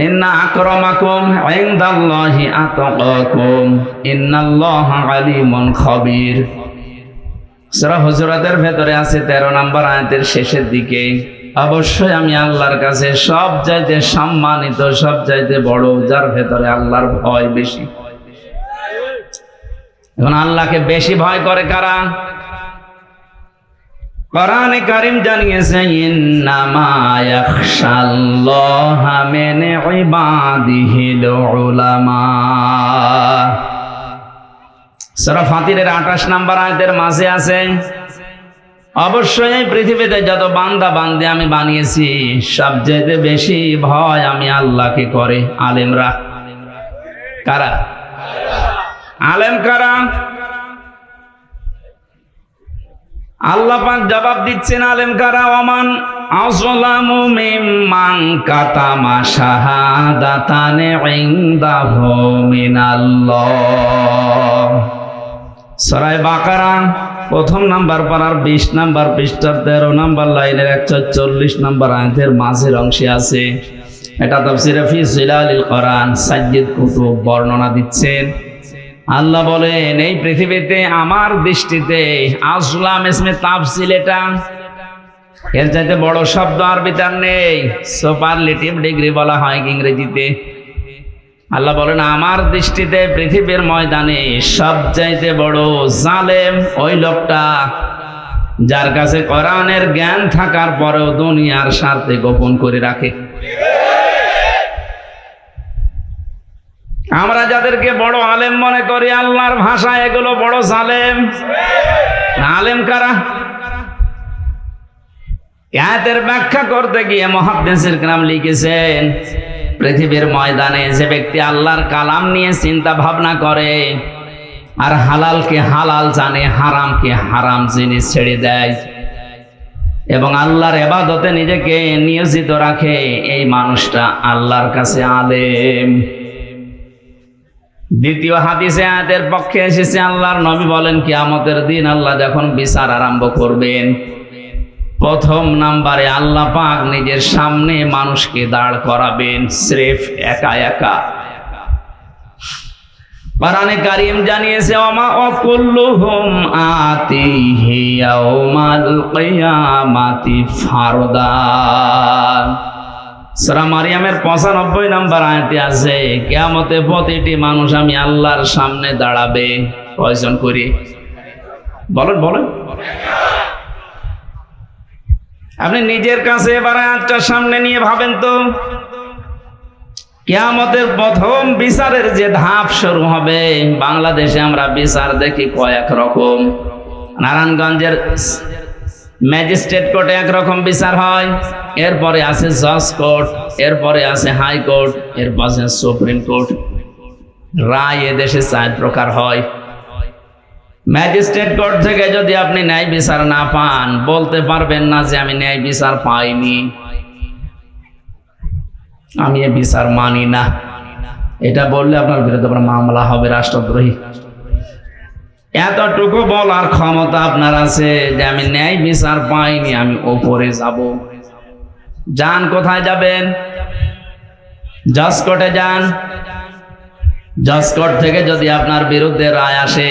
ইন্না আকরামাকুম ইনদাল্লাহি আতকাকুম ইন্নাল্লাহা আলিমুন খাবীর। সূরা হুজুরাতের ভেতরে আছে 13 নম্বর আয়াতের শেষের দিকে, অবশ্যই আমি আল্লাহর কাছে সবচাইতে সম্মানিত, সবচাইতে বড়, যার ভেতরে আল্লাহর ভয় বেশি। এখন আল্লাহকে বেশি ভয় করে কারা? কোরআনে কারীম জানিয়েছে, ইন্নামা ইয়াখশাল্লাহা মিন ইবাদিহিল উলামা। সূরা ফাতিরের 28 নম্বর আয়াতের মাঝে আছে, অবশ্যই এই পৃথিবীতে যত বান্দা বান্দী আমি বানিয়েছি, সবচেয়ে বেশি ভয় আমি আল্লাহকে করে আলেমরা। কারা? আলেম কারা? আল্লাহ পাক জবাব দিচ্ছেন আলেম কারা। ওমান আযলামু মিম্মান কাতামা শাহাদাতান ইনদাহু মিনাল্লাহ। সূরা বাকারা প্রথম নাম্বার পারার 20 নাম্বার পৃষ্ঠার 13 নাম্বার লাইনের 140 নাম্বার আয়াতের মাঝের অংশে আছে। এটা তাফসীরে ফি জিলালিল কোরআন সাজ্জিদ কুতুব বর্ণনা দিচ্ছেন। আল্লাহ বলেন, এই পৃথিবীতে আমার দৃষ্টিতে, আযলাম ইসমে তাফসীল, এটা এর চাইতে বড় শব্দ আরবিতে আর নেই। সুপারলেটিভ ডিগ্রি বলা হয় ইংরেজিতে। আল্লাহ বলেন, আমার দৃষ্টিতে পৃথিবীর ময়দানে সবচাইতে বড় জালেম ওই লোকটা যার কাছে কোরআনের জ্ঞান থাকার পরেও দুনিয়ার স্বার্থে গোপন করে রাখে। আমরা যাদেরকে বড় আলেম মনে করি, আল্লাহর ভাষায় এগুলো বড় জালেম। আলেম কারা? আয়াতের ব্যাখ্যা করতে গিয়ে মুহাদ্দিসিন কিরাম লিখেছেন, পৃথিবীর ময়দানে যে ব্যক্তি আল্লাহর কালাম নিয়ে চিন্তা ভাবনা করে আর হালালকে হালাল জানে, হারামকে হারাম জিনিস ছেড়ে দেয় এবং আল্লাহর ইবাদতে নিজেকে নিয়োজিত রাখে, এই মানুষটা আল্লাহর কাছে আলেম। দ্বিতীয় হাদিসে আয়াতের পক্ষে এসেছে, আল্লাহর নবী বলেন, কিয়ামতের দিন আল্লাহ যখন বিচার আরম্ভ করবেন, প্রথম নাম্বারে আল্লাহ পাক নিজের সামনে মানুষকে দাঁড় করাবেন, স্রেফ একা একা। কোরআনে কারীম জানিয়েছে ওমা কুল্লুহুম আতিহি ইয়াউমাল কিয়ামাতি ফারদা। সূরা মারিয়ামের 95 নম্বর আয়াতে আছে কিয়ামতে প্রতিটি মানুষ আমি আল্লাহর সামনে দাঁড়াবে। কয়জন করে বলেন বলেন। আপনি নিজের কাছে এবার আয়াতটা সামনে নিয়ে ভাবেন তো, কিয়ামতের প্রথম বিচারের যে ধাপ শুরু হবে, বাংলাদেশে আমরা বিচার দেখি কয়েক রকম। নারায়ণগঞ্জের ম্যাজিস্ট্রেট কোর্টে একরকম বিচার হয়, এরপরে আছে জজ কোর্ট, এরপরে আছে হাইকোর্ট, এরপর আছে সুপ্রিম কোর্ট। রায় এদেশে 4 প্রকার হয়। ম্যাজিস্ট্রেট কোর্ট থেকে যদি আপনি ন্যায় বিচার না পান, বলতে পারবেন না যে আমি ন্যায় বিচার পাইনি, আমি এ বিচার মানি না। এটা বললে আপনার বিরুদ্ধে মামলা হবে, রাষ্ট্রদ্রোহী। এতটুকু বলার ক্ষমতা আপনার আছে যে আমি ন্যায় বিচার পাইনি, আমি ওপরে যাব। যান, কোথায় যাবেন? জজ কোর্টে যান। জজ কোর্ট থেকে যদি আপনার বিরুদ্ধে রায় আসে,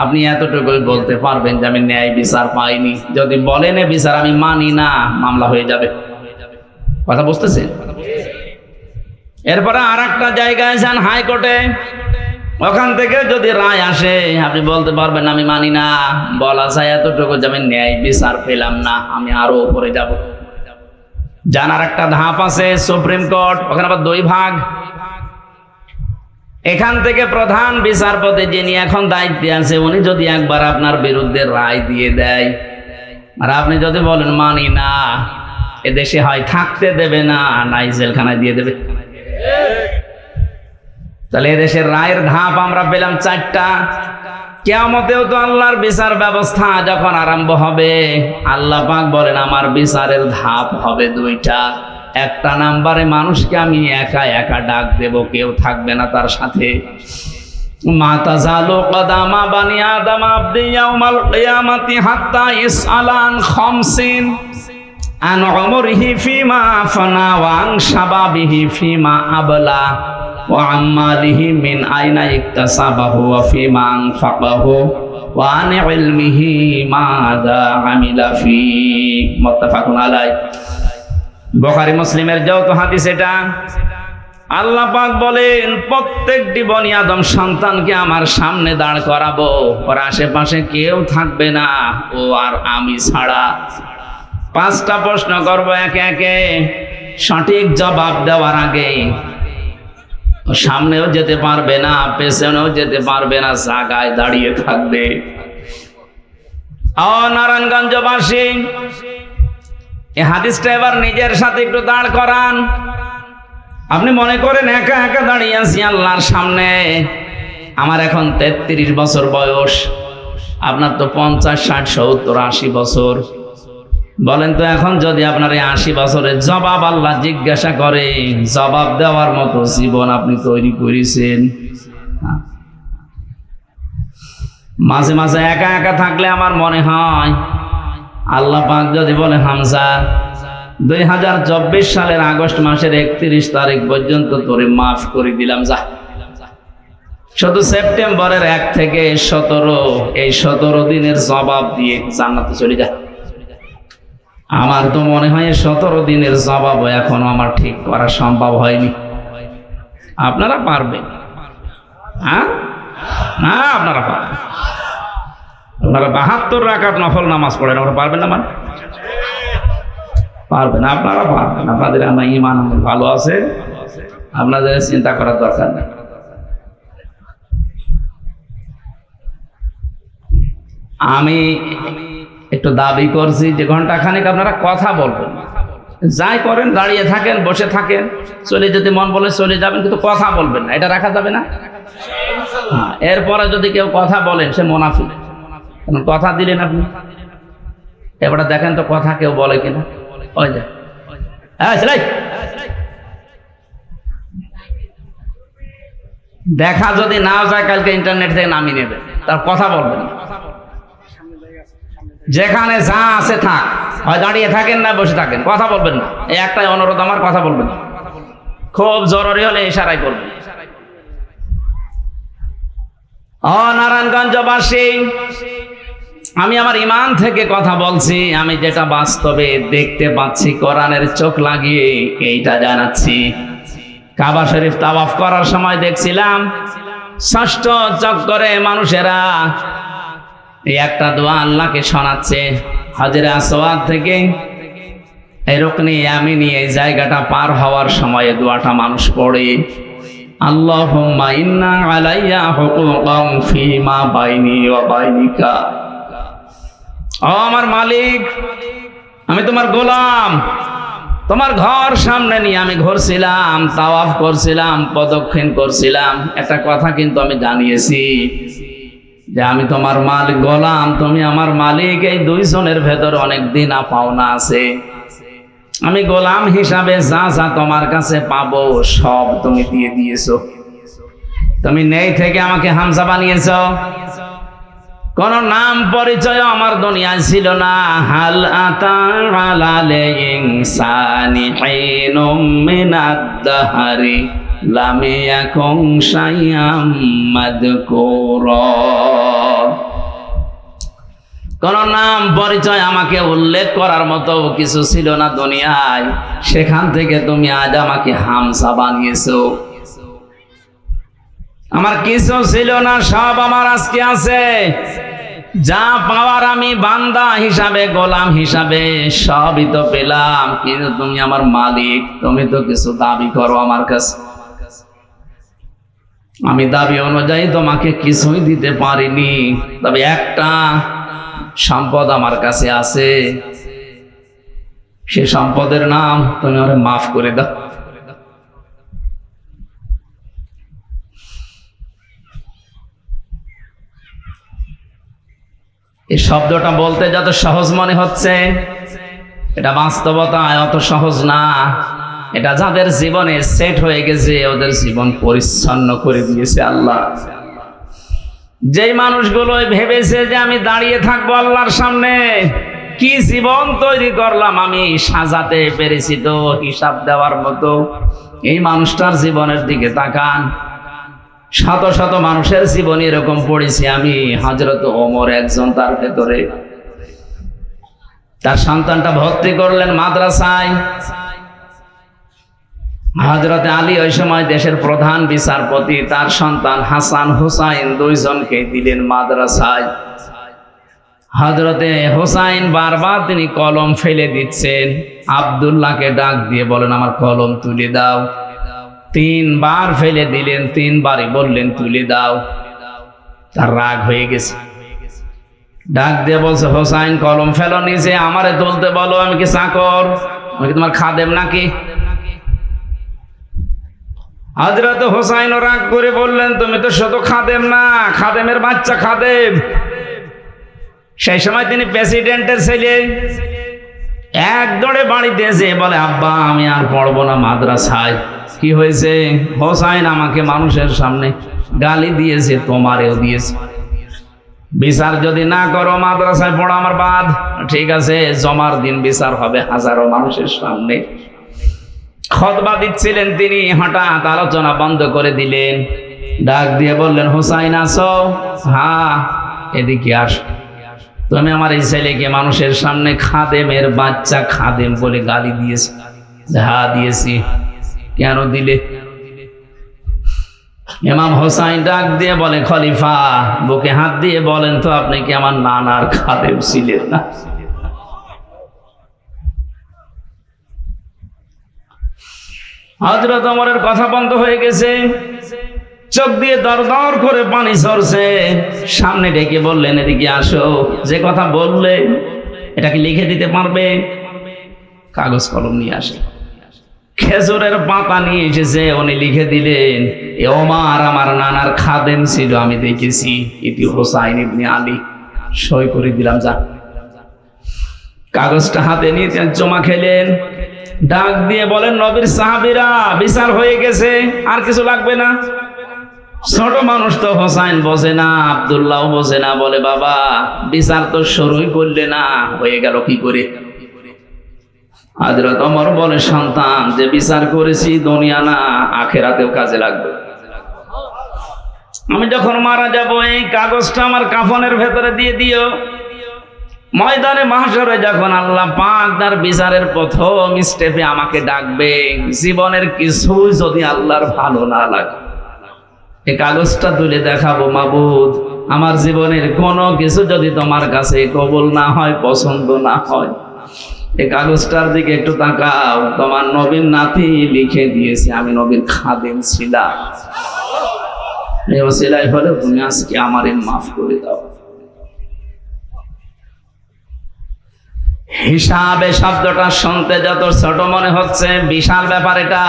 আপনি এতটুকুই বলতে পারবেন যে আমি ন্যায় বিচার পাইনি। যদি বলেন এ বিচার আমি মানি না, মামলা হয়ে যাবে। কথা বুঝতেছেন? এরপরে আর একটা জায়গায় যান, হাইকোর্টে। ওখান থেকে যদি রায় আসে, আপনি বলতে পারবেন আমি মানি না। বলা যায় এতটুকু যে আমি ন্যায় বিচার পেলাম না, আমি আরো উপরে যাব। জানার একটা ধাপ আছে সুপ্রিম কোর্ট, ওখানে আবার 2 ভাগ। এখান থেকে প্রধান বিচারপতি যিনি এখন দায়িত্বে আছে, উনি যদি একবার আপনার বিরুদ্ধে রায় দিয়ে দেয়, আর আপনি যদি বলেন মানি না, এদেশে হয় থাকতে দেবে না, নাই জেলখানায় দিয়ে দেবে। তাহলে এদেশের রায়ের ধাপ আমরা পেলাম 4টা। কিয়ামতেও তো আল্লাহর বিচার ব্যবস্থা যখন আরম্ভ হবে, আল্লাহ পাক বলেন আমার বিচারের ধাপ হবে 2টা। একটা নাম্বারে মানুষকে আমি একা একা ডাক দেব, কেউ থাকবে না তার সাথে। মা তাজালু কদামা বানি আদম আবদি ইয়াউমাল কিয়ামাতি হাত্তা ইসআলান খামসিন আন উমরিহি ফিমা ফানা ওয়া আন শাবাবিহি ফিমা আবলা ওয়া আম্মালিহি মিন আইনা ইকতাসাবাহু ওয়া ফিমা আনফাকাহু ওয়া আন ইলমিহি মাযা আমিলা ফি। মুত্তাফাকুন আলাইহি। বুখারী মুসলিমের যৌথ হাদিস এটা। আল্লাহ পাক বলেন প্রত্যেকটি বনি আদম সন্তানকে আমার সামনে দাঁড় করাবো, ওর আশেপাশে কেউ থাকবে না, ও আর আমি ছাড়া। 5টা প্রশ্ন করবো একে একে। সঠিক জবাব দেওয়ার আগে সামনেও যেতে পারবে না, পেছনেও যেতে পারবে না, জায়গায় দাঁড়িয়ে থাকবে। নারায়ণগঞ্জবাসী, এই হাদিসটা এবার নিজের সাথে একটু দাঁড় করান। আপনি মনে করেন একা একা দাঁড়িয়ে আছি আল্লাহর সামনে। আমার এখন 33 বছর বয়স, আপনার তো 50, 60, 70, 80 বছর। বলেন তো এখন যদি আপনার এই 80 বছরের জবাব আল্লাহ জিজ্ঞাসা করে, জবাব দেওয়ার মতো জীবন আপনি তৈরি করেছেন? মাঝে মাঝে একা একা থাকলে আমার মনে হয় আল্লাহ পাক যদি বলে হামজা 2024 সালের আগস্ট মাসের 31 তারিখ পর্যন্ত তোরে মাফ করে দিলাম, যা। শুধু সেপ্টেম্বরের 1 থেকে 17, এই 17 দিনের জবাব দিয়ে জান্নাতে চলে যা। আমার তো মনে হয় 17 দিনের জবাব এখনো আমার ঠিক করা সম্ভব হয়নি। আপনারা পারবেন? হ্যাঁ, না আপনারা পারবেন। আপনারা 72 রাকাত নফল নামাজ পড়েন, আপনারা পারবেন না? মানে পারবেন, আপনারা পারবেন। আপনাদের আমার ঈমান ভালো আছে, আপনাদের চিন্তা করার দরকার নেই। আমি একটু দাবি করছি যে ঘন্টাখানেক আপনারা কথা বলবেন। যাই করেন, দাঁড়িয়ে থাকেন, বসে থাকেন, চলে যেতে মন বলে চলে যাবেন, কিন্তু কথা বলবেন না। এটা রাখা যাবে না। এরপরে যদি কেউ কথা বলেন, সে মুনাফিক। কথা দিলেন আপনি, এবারে দেখেন তো কথা কেউ বলে কিনা। ওই যে দেখা যদি না যায়, কালকে ইন্টারনেট থেকে নামিয়ে নেবে, তার কথা বলবেন। যেখানে যা আছে থাক, হয় দাঁড়িয়ে থাকেন না বসে থাকেন, কথা বলবেন না। এই একটাই অনুরোধ আমার, কথা বলবেন। খুব জরুরি হলে ইশারাই করবেন। ও নারায়ণগঞ্জবাসী, আমি আমার ঈমান থেকে কথা বলছি। আমি যেটা বাস্তবে দেখতে পাচ্ছি কোরআনের চোখ লাগিয়ে এইটা জানাচ্ছি। কাবা শরীফ তাওয়াফ করার সময় দেখছিলাম ষষ্ঠ চক্করে মানুষেরা এই একটা দোয়া আল্লাহকে শোনাচ্ছে। হাজরে আসওয়াদ থেকে এই রুকনে ইয়ামিনী এই জায়গাটা পার হওয়ার সময় দোয়াটা মানুষ পড়ে, আল্লাহুম্মা ইন্না আলাইয়া হুকুকান ফীমা বাইনি ওয়া বাইনিকা। ও আমার মালিক, আমি তোমার গোলাম, তোমার ঘর সামনে নিয়ে আমি ঘুরছিলাম, তাওয়াফ করছিলাম, প্রদক্ষিণ করছিলাম। একটা কথা কিন্তু আমি জানিয়েছি যে আমি তোমার মালিক, গোলাম, তুমি আমার মালিক। এই দুইজনের ভেতর অনেক দিনা পাওনা আছে। আমি গোলাম হিসাবে যা যা তোমার কাছে পাবো সব তুমি দিয়ে দিয়েছো। তুমি নেই থেকে আমাকে হামজা বানিয়েছো। কোন নাম পরিচয় আমার দুনিয়ায় ছিল না। হাল আতা আলাল ইনসানি হিনুম মিনাদ দাহরি লাম ইয়াকুন শাইআম মাযকুরা। কোন নাম পরিচয় আমাকে উল্লেখ করার মতো কিছু ছিল না দুনিয়ায়, সেখান থেকে তুমি আজ আমাকে হামজা বানিয়েছো। আমার কিছু ছিল না, সব আমার আজকে আছে। যা পাওয়ার আমি বান্দা হিসাবে, গোলাম হিসাবে সবই তো পেলাম, কিন্তু তুমি আমার মালিক, তুমি তো কিছু দাবি করো আমার কাছে। আমি দাবি অনুযায়ী তোমাকে কিছুই দিতে পারিনি, তবে একটা সম্পদ আমার কাছে আছে। সে সম্পদের নাম তুমি আমাকে মাফ করে দাও। এই শব্দটা বলতে যত সহজ মনে হচ্ছে, এটা বাস্তবতায় অত সহজ না। এটা যাদের জীবনে সেট হয়ে গেছে, ওদের জীবন পরিচ্ছন্ন করে দিয়েছে আল্লাহ। যেই মানুষগুলো ভেবেছে যে আমি দাঁড়িয়ে থাকবো আল্লাহর সামনে, কি জীবন তৈরি করলাম আমি, সাজাতে পেরেছি তো হিসাব দেওয়ার মতো। এই মানুষটার জীবনের দিকে তাকান। শত শত মানুষের জীবনে এরকম পড়েছি আমি। হযরত ওমর একজন, তার ভেতরে তার সন্তানটা ভর্তি করলেন মাদ্রাসায়। হযরত আলী ওই সময় দেশের প্রধান বিচারপতি, তার সন্তান হাসান হুসাইন দুইজনকে দিলেন মাদ্রাসায়। হযরতে হুসাইন বারবার তিনি কলম ফেলে দিচ্ছেন। আব্দুল্লাহকে ডাক দিয়ে বলেন আমার কলম তুলে দাও। তিনবার ফেলে দিলেন, তিনবারই বললেন তুলে দাও। তার রাগ হয়ে গেছে, ডাক দিয়ে বলছে হোসাইন কলম ফেলো নিচে, আমারে তুলতে বলো, আমি কি চাকর? আমি কি তোমার খাদেম নাকি? হযরত হোসাইন রাগ করে বললেন তুমি তো শুধু খাদেম না, খাদেমের বাচ্চা খাদেম। সেই সময় তিনি প্রেসিডেন্টের ছেলে। এক দৌড়ে বাড়িতে এসে বলে আব্বা আমি আর পড়বো না মাদ্রাসায়। কি হয়েছে? হোসাইন আমাকে মানুষের সামনে গালি দিয়েছে, তোমারেও দিয়েছে। বিচার যদি না করো মাদ্রাসায় পড়া আমার বাদ। ঠিক আছে, জমার দিন বিচার হবে হাজারো মানুষের সামনে। খুতবা দিচ্ছিলেন তিনি, হঠাৎ আলোচনা বন্ধ করে দিলেন। ডাক দিয়ে বললেন হোসাইন আসো? হ্যাঁ, এদিকে আসো। তুমি আমার এই ছেলেকে মানুষের সামনে খাদেমের বাচ্চা খাদেম বলে গালি দিয়েছে। হ্যাঁ দিয়েছি। কেন দিলে? ইমাম হোসাইন ডাক দিয়ে বলে খলিফা বুকে হাত দিয়ে বলেন তো আপনি কি আমার নানার খাদেম ছিলেন না? হযরত ওমরের কথা বন্ধ হয়ে গেছে, চোখ দিয়ে দরদর করে পানি ঝরছে। সামনে ডেকে বললেন এদিকে আসো, যে কথা বললে এটা কি লিখে দিতে পারবে? কাগজ কলম নিয়ে আসে। খেজুরের পাতা নিয়ে এসেছে, উনি লিখে দিলেন এ ওমর আমার নানার খাদেম ছিল, আমি দেখেছি। ইতি হোসাইন ইবনে আলী। সই করে দিলাম, যা। কাগজটা হাতে নিয়ে জমা খেলেন। ডাক দিয়ে বলেন নবীর সাহাবীরা বিচার হয়ে গেছে, আর কিছু লাগবে না। ছোট মানুষ তো হোসাইন বোঝে না, আব্দুল্লাহ বোঝে না, বলে বাবা বিচার তো শুরুই করলে না, হয়ে গেল কি করে? হযরত ওমর বলে সন্তান যে বিচার করেছি দুনিয়া না আখিরাতেও কাজে লাগবে। আমি যখন মারা যাব এই কাগজটা আমার কাফনের ভেতরে দিয়ে দিও। ময়দানে মাহশরে যখন আল্লাহ পাক তার বিচারের প্রথম স্টেপে আমাকে ডাকবে, জীবনের কিছু যদি আল্লাহর ভালো না লাগে, এই কাগজটা তুলে দেখাবো, মাবুদ আমার জীবনের কোনো কিছু যদি তোমার কাছে কবুল না হয়, পছন্দ না হয়, এই কাগজটার দিকে একটু তাকাও, তোমার নবীর নাতি লিখে দিয়েছে আমি নবীর খাদেম ছিলাম, এই ওসিলাই হলে তুমি আজকে আমারে মাফ করে দাও। হিসাবে শব্দটা শুনতে যত ছোট মনে হচ্ছে, বিশাল ব্যাপার এটা।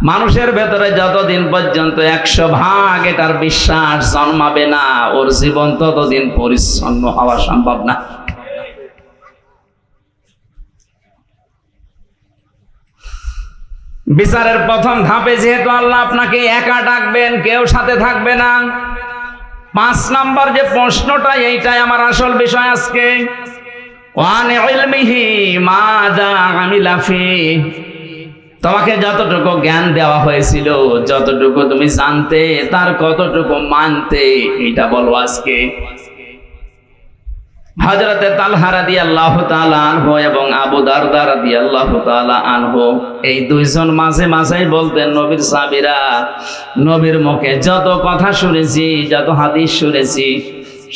মানুষের ভেতরে যতদিন পর্যন্ত 100% এটার বিশ্বাস জন্মাবে না, ওর জীবন ততদিন পরিচ্ছন্ন হওয়া সম্ভব না। বিচারের প্রথম ধাপে যেহেতু আল্লাহ আপনাকে একা ডাকবেন, কেউ সাথে থাকবে না। 5 নম্বর যে প্রশ্নটা, এইটাই আমার আসল বিষয় আজকে। ওয়ান ইলমিহি মাযা আমিলা ফি, তোমাকে যতটুকু জ্ঞান দেওয়া হয়েছিল, যতটুকু তুমি জানতে, তার কতটুকু মানতে, এটা বলো আজকে। হযরতে তালহা রাদিয়াল্লাহু তাআলা আনহু এবং আবু দারদা রাদিয়াল্লাহু তাআলা আনহু, এই দুইজন মাঝে মাঝেই বলতেন, নবীর সাহাবীরা, নবীর মুখে যত কথা শুনেছি, যত হাদিস শুনেছি,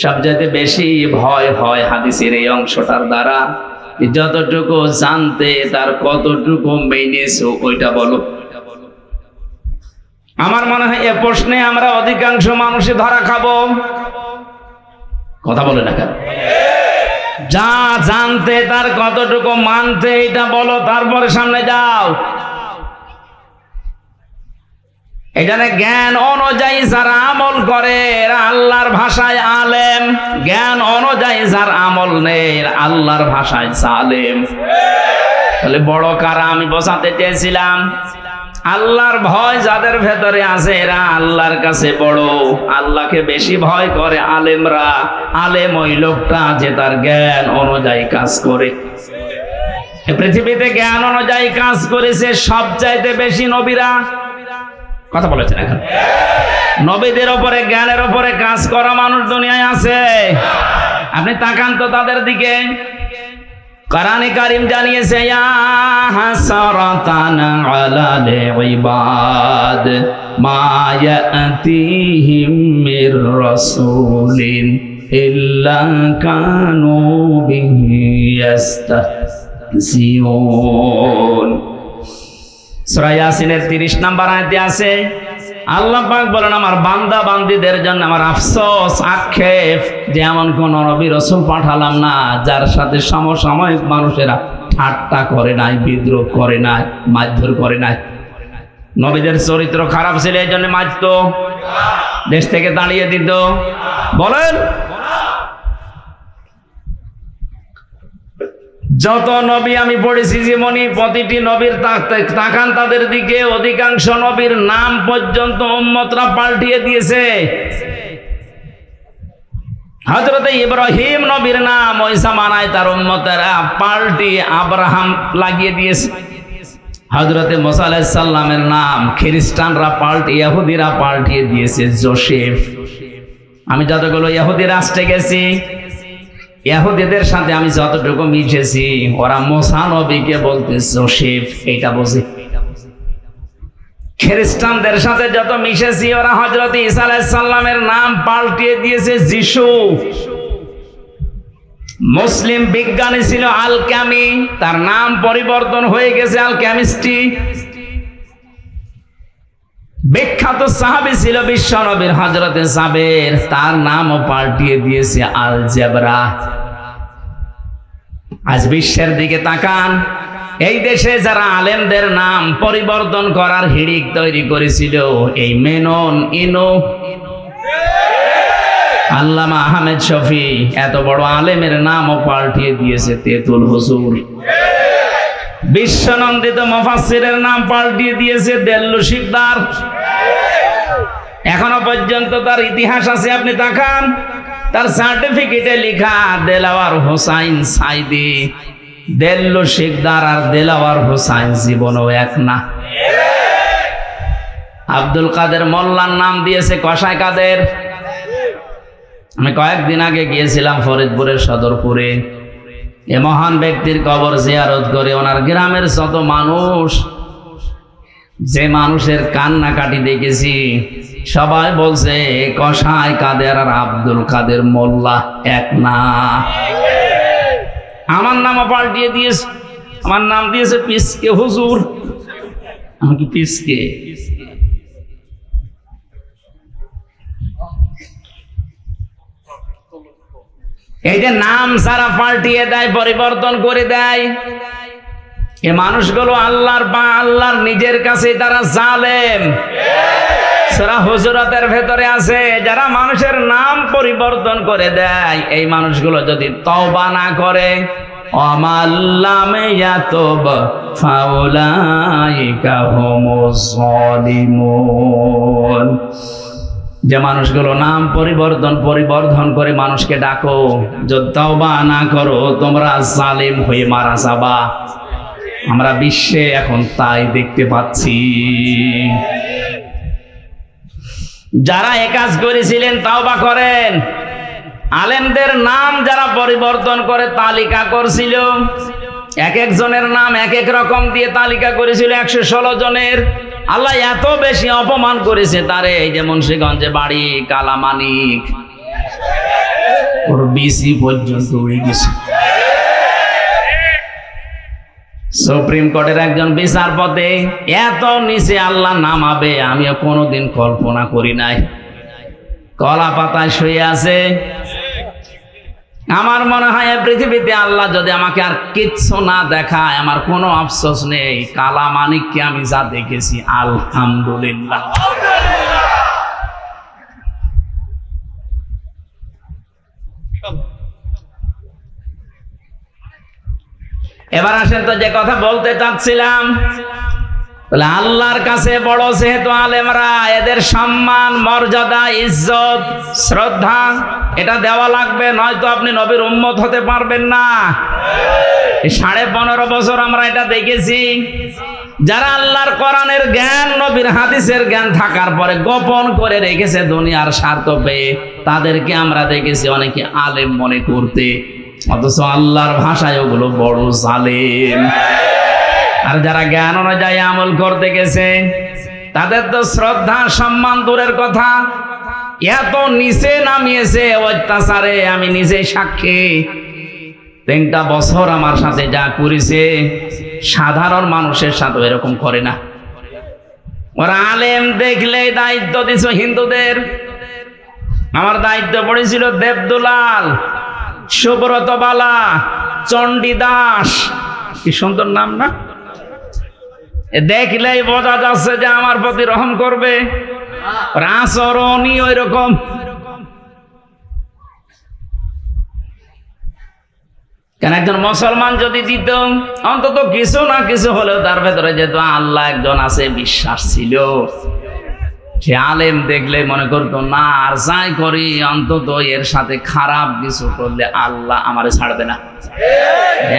সবচেয়ে বেশি ভয় হয় হাদিসের এই অংশটার দ্বারা। যতটুকু জানতে তার কতটুকু মেনেছো, ওইটা বলো। আমার মনে হয় এ প্রশ্নে আমরা অধিকাংশ মানুষই ধরা খাবো। কথা বলে না কেন? যা জানতে তার কতটুকু মানতে, এটা বলো, তারপরে সামনে যাও। এখানে জ্ঞান অনুযায়ী যারা আমল করে এরা আল্লাহর ভাষায় আলেম, জ্ঞান অনুযায়ী যার আমল নেই আল্লাহর ভাষায় জালেম। তাহলে বড় কারা আমি বোঝাতে চেয়েছিলাম, আল্লাহর ভয় যাদের ভেতরে আছে এরা আল্লাহর কাছে বড়। আল্লাহকে বেশি ভয় করে আলেমরা। আলেম ওই লোকটা যে তার জ্ঞান অনুযায়ী কাজ করে। পৃথিবীতে জ্ঞান অনুযায়ী কাজ করেছে সবচাইতে বেশি নবীরা। কথা বলেছেন এখন? নবীদের উপরে, জ্ঞানের উপরে কাজ করা মানুষ দুনিয়ায় আছে? আপনি তাকান তো তাদের দিকে। কোরআনে কারীম জানিয়েছে, ইয়া হাসরাতান আলাল ইবাদ মা ইয়াতিহিম মির রাসূলিন ইল্লা কানু বিহি ইস্তাহজিউন। সূরা ইয়াসিনের 30 নম্বর আয়াতে আছে, আল্লাহ পাক বলেন, আমার বান্দা বান্দীদের জন্য আমার আফসোস, আক্ষেপ, যে এমন কোন নবী রাসূল পাঠালাম না যার সাথে সমসাময়িক মানুষেরা ঠাট্টা করে নাই, বিদ্রোহ করে নাই, মারধর করে নাই। নবীদের চরিত্র খারাপ ছিল, এই জন্য মারতো, দেশ থেকে তাড়িয়ে দিত। বলেন, যত নবী আমি পড়েছি জীবনী, প্রতিটি নবীর তাকান তাদের দিকে, অধিকাংশ নবীর নাম পর্যন্ত উম্মতরা পাল্টিয়ে দিয়েছে। হযরতে ইব্রাহিম নবীর নাম ওই জামানায় তার উম্মতেরা পাল্টিয়ে আব্রাহাম লাগিয়ে দিয়েছে। হযরতে মুসা আলাইহিস সালামের নাম খ্রিস্টানরা পাল্টিয়ে, ইহুদিরা পাল্টিয়ে দিয়েছে জোসেফ। আমি যতগুলো ইহুদি রাষ্ট্রে গেছি, ইহুদিদের সাথে আমি যতটুকু মিশেছি, ওরা মুসা নবীকে বলতে জোসেফ, এটা বোঝে। খ্রিস্টানদের সাথে যত মিশেছি, ওরা হযরত ঈসা আলাইহিস সালামের নাম পাল্টিয়ে দিয়েছে যিশু। মুসলিম বিজ্ঞানী ছিল আল-কামি, তার নাম পরিবর্তন হয়ে গেছে আল-কেমিস্ট্রি। বিখ্যাত সাহাবী ছিল বিশ্ব নবীর হযরতে জাবের, তার নামও পাল্টিয়ে দিয়েছে আল-জেবরা। আজ বিশ্বের দিকে তাকান, এই দেশে যারা আলেমদের নাম পরিবর্তন করার হিড়িক তৈরি করেছিল, এই মেনন, ইনো, আল্লামা আহমেদ শফি, এত বড় আলেমের নামও পাল্টিয়ে দিয়েছে তেতুল হুজুর। বিশ্বনন্দিত মুফাসসিরের নাম পাল্টিয়ে দিয়েছে দেল্লু শিকদার। এখনো পর্যন্ত তার ইতিহাস আছে, আপনি তাকান, তার সার্টিফিকেটে লেখা দেলাওয়ার হোসাইন সাইদি। দেল্লু শিকদার আর দেলাওয়ার হোসাইন জীবনও এক না। আব্দুল কাদের মোল্লার নাম দিয়েছে কসাই কাদের। আমি কয়েকদিন আগে গিয়েছিলাম ফরিদপুরের সদরপুরে। এ মহান ব্যক্তির কবর জিয়ারত করে ওনার গ্রামের যত মানুষ, যে মানুষের কান্নাকাটি দেখেছি, সবাই বলছে কসাই কাদের আর আব্দুল কাদের মোল্লা এক না। আমার নামও পাল্টিয়ে দিয়েছে, আমার নাম দিয়েছে পিসকে হুজুর। আমি কি পিসকে? এই যে নাম সারা পাল্টিয়ে দেয়, পরিবর্তন করে দেয়, এ মানুষগুলো আল্লাহর নিজের কাছে তারা জালেম। সূরা হুজুরাতের ভেতরে আছে, যারা মানুষের নাম পরিবর্তন করে দেয়, এই মানুষগুলো যদি তওবা না করে, আমাল্লাম ইয়াতুব ফাউলাইকা হুমুজ জালিমুন। যে মানুষগুলো নাম পরিবর্তন করে মানুষকে ডাকো, যদি তওবা না করো তোমরা জালিম হয়ে মারা যাবা। আমরা বিশ্বে এখন তাই দেখতে পাচ্ছি। যারা এ কাজ করেছিলেন তওবা করেন। আলেমদের নাম যারা পরিবর্তন করে তালিকা করছিল, এক একজনের নাম এক এক রকম দিয়ে তালিকা করেছিল, 116 জনের। আল্লাহ এত বেশি অপমান করেছে তারে। এই যে মুন্সিগঞ্জে বাড়ি, কালামানিক, ওর বিসি পর্যন্ত উড়ে গেছে। সুপ্রিম কোর্টের একজন বিচারপতি এত নিচে আল্লাহ নামাবে আমিও কোনোদিন কল্পনা করি নাই। কলা পাতায় শুয়ে আছে। আমার মনে হয় পৃথিবীতে আল্লাহ যদি আমাকে আর কিচ্ছু না দেখায়, আমার কোনো আফসোস নেই। কালা মানিককে আমি যা দেখেছি, আলহামদুলিল্লাহ। এবার আসেন তো যে কথা বলতে চাচ্ছিলাম, আল্লাহর কাছে বড় যেহেতু আলেমরা, এদের সম্মান, মর্যাদা, ইজ্জত, শ্রদ্ধা এটা দেওয়া লাগবে, নয়তো আপনি নবীর উম্মত হতে পারবেন না। 15.5 বছর আমরা এটা দেখেছি। যারা আল্লাহর কোরআনের জ্ঞান, নবীর হাদিসের জ্ঞান থাকার পরে গোপন করে রেখেছে দুনিয়ার স্বার্থ পেয়ে, তাদেরকে আমরা দেখেছি অনেকে আলেম মনে করতে, অথচ আল্লাহর ভাষায় ওগুলো বড় জালেম। আর যারা জ্ঞান অনুযায়ী আমল করতে গেছে, তাদের তো শ্রদ্ধা সম্মান দূরের কথা, এত নিচে নামিয়েছে অত্যাচারে। আমি নিজে সাক্ষী, 3টা বছর আমার সাথে যা করেছে, সাধারণ মানুষের সাথে এরকম করে না। ওরা আলেম দেখলে দায়িত্ব দিছ হিন্দুদের। আমার দায়িত্ব পড়েছিল দেবদুলাল, সুব্রত বালা, চণ্ডীদাস। কি সুন্দর নাম না? দেখলেই বোঝা যাচ্ছে যে আমার প্রতি রহম করবে। আচরণই ওই রকম। কেন একজন মুসলমান যদি দিত অন্তত কিছু না কিছু হলেও তার ভেতরে যেহেতু আল্লাহ একজন আছে বিশ্বাস ছিল, সে আলেম দেখলে মনে করতো না, আর যাই করি অন্তত এর সাথে খারাপ কিছু করলে আল্লাহ আমারে ছাড়বে না।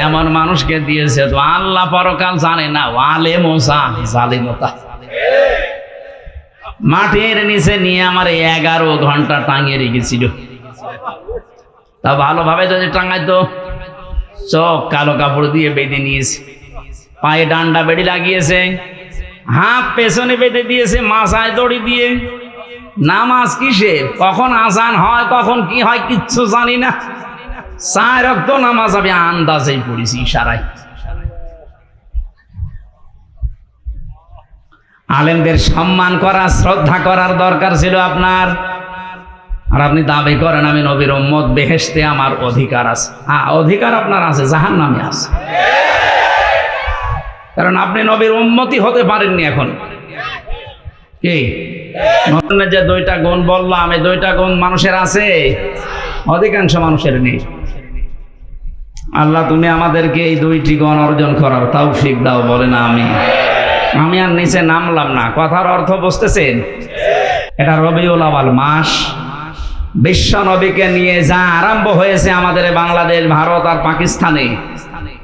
এমন মানুষকে দিয়েছে তো আল্লাহ পরকাল জানে না, আলেমও জালিমতা। মাটির নিচে নিয়ে আমার 11 ঘন্টা টাঙিয়ে রেখেছিল। তা ভালোভাবে যদি টাঙাইতো, চোখ কালো কাপড় দিয়ে বেঁধে নিয়েছে, পায়ে ডান্ডা বেড়ি লাগিয়েছে, হাত পেছনে বেঁধে দিয়েছে, মাথায় দড়ি দিয়ে। নামাজ কিসের, কখন আজান হয়, কখন কি হয় কিচ্ছু জানি না। 4 ওয়াক্ত নামাজ আমি আন্দাজেই পড়েছি, ইশারায়। আলেমদের সম্মান করা, শ্রদ্ধা করার দরকার ছিল আপনার। আর আপনি দাবি করেন আমি নবীর উম্মত, বেহেশতে আমার অধিকার আছে। হ্যাঁ, অধিকার আপনার আছে, জাহান্নামে আছে। কারণ আপনি নবীর উম্মতই হতে পারেননি এখন। কি যে 2টা গুণ বললাম, এই 2টা গুণ মানুষের আছে, অধিকাংশ মানুষের নেই। আল্লাহ তুমি আমাদেরকে এই 2টি গুণ অর্জন করার তৌফিক দাও, বলে না আমি আর নিচে নামলাম না। কথার অর্থ বুঝতেছেন? এটা রবিউল আউয়াল মাস, বিশ্ব নবীকে নিয়ে যা আরম্ভ হয়েছে আমাদের বাংলাদেশ, ভারত আর পাকিস্তানে,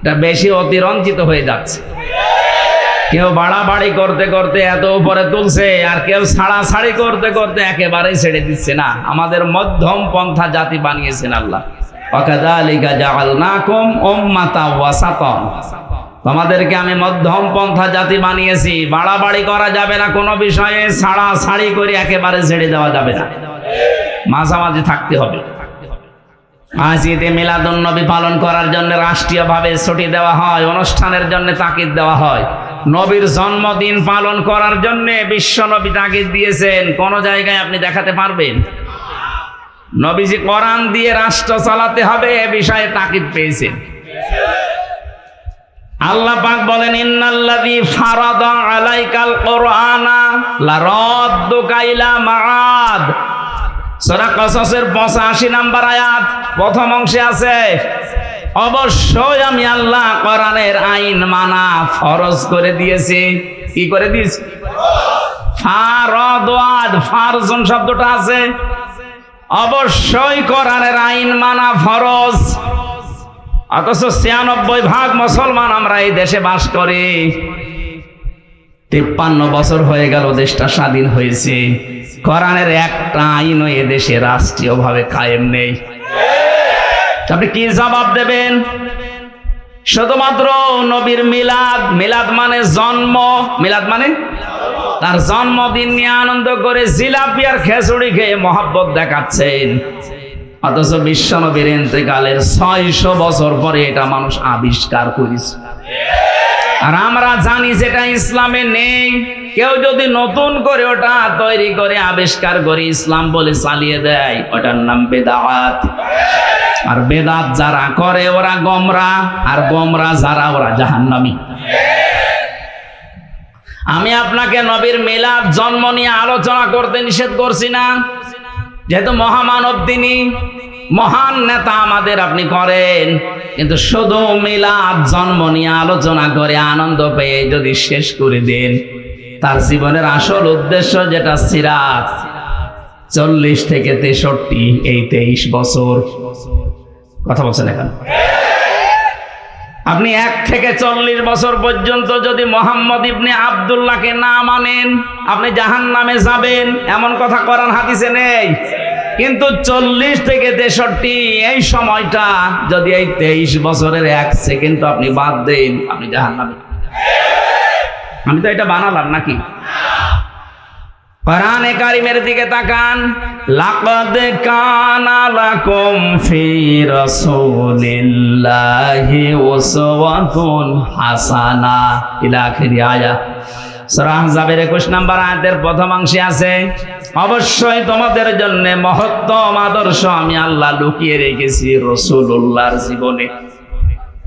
এটা বেশি অতিরঞ্জিত হয়ে যাচ্ছে। কেউ বাড়াবাড়ি করতে করতে এত উপরে তুলছে, আর কেউ ছাড়াছাড়ি করতে করতে একেবারে ছেড়ে দিচ্ছে না। আমাদের মধ্যম পন্থা জাতি বানিয়েছেন আল্লাহ। ওয়াকাযালিকা জাআলনাকুম উম্মাতাও ওয়াসাতান, তোমাদেরকে আমি মধ্যম পন্থা জাতি বানিয়েছি। বাড়াবাড়ি করা যাবে না কোনো বিষয়ে, ছাড়াছাড়ি করে একেবারে ছেড়ে দেওয়া যাবে না, মাঝামাঝি থাকতে হবে। আজ ঈদে মিলাদুন্নবী পালন করার জন্য রাষ্ট্রীয়ভাবে ছুটি দেওয়া হয়, অনুষ্ঠানের জন্য তাকিদ দেওয়া হয়। নবীর জন্মদিন পালন করার জন্য বিশ্ব নবী তাকিদ দিয়েছেন, কোন জায়গায় আপনি দেখাতে পারবেন? নবীজি কোরআন দিয়ে রাষ্ট্র চালাতে হবে এ বিষয়ে তাকিদ পেয়েছেন। আল্লাহ পাক বলেন, ইন্নাল্লাযী ফারাদা আলাইকাল কুরআনা লারাদ্দুকা ইলা মাআদ। সূরা কসসের 85 নম্বর আয়াত প্রথম অংশে আছে, অবশ্যই আমি আল্লাহ কোরআনের আইন মানা ফরজ করে দিয়েছি। কি করে দিয়েছি? ফারাদাত, ফারজুন শব্দটা আছে। অবশ্যই কোরআনের আইন মানা ফরজ। অথচ 96% মুসলমান আমরা এই দেশে বাস করি। 53 বছর হয়ে গেল দেশটা স্বাধীন হয়েছে, কোরআনের একটা আইনও এ দেশে রাষ্ট্রীয়ভাবে কায়েম নেই। আপনি কি জবাব দেবেন? শুধুমাত্র নবীর মিলাদ, মিলাদ মানে জন্ম, মিলাদ মানে তার জন্মদিন নিয়ে আনন্দ করে জিলাপি আর খেচুড়ি খেয়ে মহব্বত দেখাচ্ছেন। অথচ বিশ্ব নবীর ইন্তেকালের 600 বছর পরে এটা মানুষ আবিষ্কার করেছে, আর আমরা জানি যেটা ইসলামে নেই। কেউ যদি নতুন করে ওটা তৈরি করে আবিষ্কার করে ইসলাম বলে চালিয়ে দেয়, ওটার নাম বেদাত। আর বেদাত যারা করে ওরা গোমরা, আর গোমরা যারা ওরা জাহান্নামী। আমি আপনাকে নবীর মিলাদ, জন্ম নিয়ে আলোচনা করতে নিষেধ করছি না, যেহেতু মহামানব তিনি, মহান নেতা আমাদের, আপনি করেন। কিন্তু শুধু মিলাদ, জন্ম নিয়ে আলোচনা করে আনন্দ পেয়ে যদি শেষ করে দেন, তার জীবনের আসল উদ্দেশ্য যেটা সিরাত, 40 থেকে 63, এই 23 বছর কথা বলছেন এখন। আপনি 1 থেকে 40 বছর পর্যন্ত যদি মোহাম্মদ ইবনে আব্দুল্লাহকে না মানেন, আপনি জাহান্নামে যাবেন, এমন কথা কোরআন হাদিসে নেই। কিন্তু 40 থেকে 63 এই সময়টা যদি এই 23 বছরের 1 সেকেন্ড আপনি বাদ দেন, আপনি জাহান্নামে। আমি তো এটা বানালাম নাকি? কোরআনে কারিমের দিকে তাকান, লাকাদ কানা লাকুম ফি রাসূলিল্লাহি উসওয়াতুন হাসানা ইলা আখির আয়াত। সূরা আহজাবের 21 নম্বর আয়াতের প্রথম অংশে আছে, অবশ্যই তোমাদের জন্য মহত্তম আদর্শ আমি আল্লাহ লুকিয়ে রেখেছি রাসূলুল্লাহর জীবনে।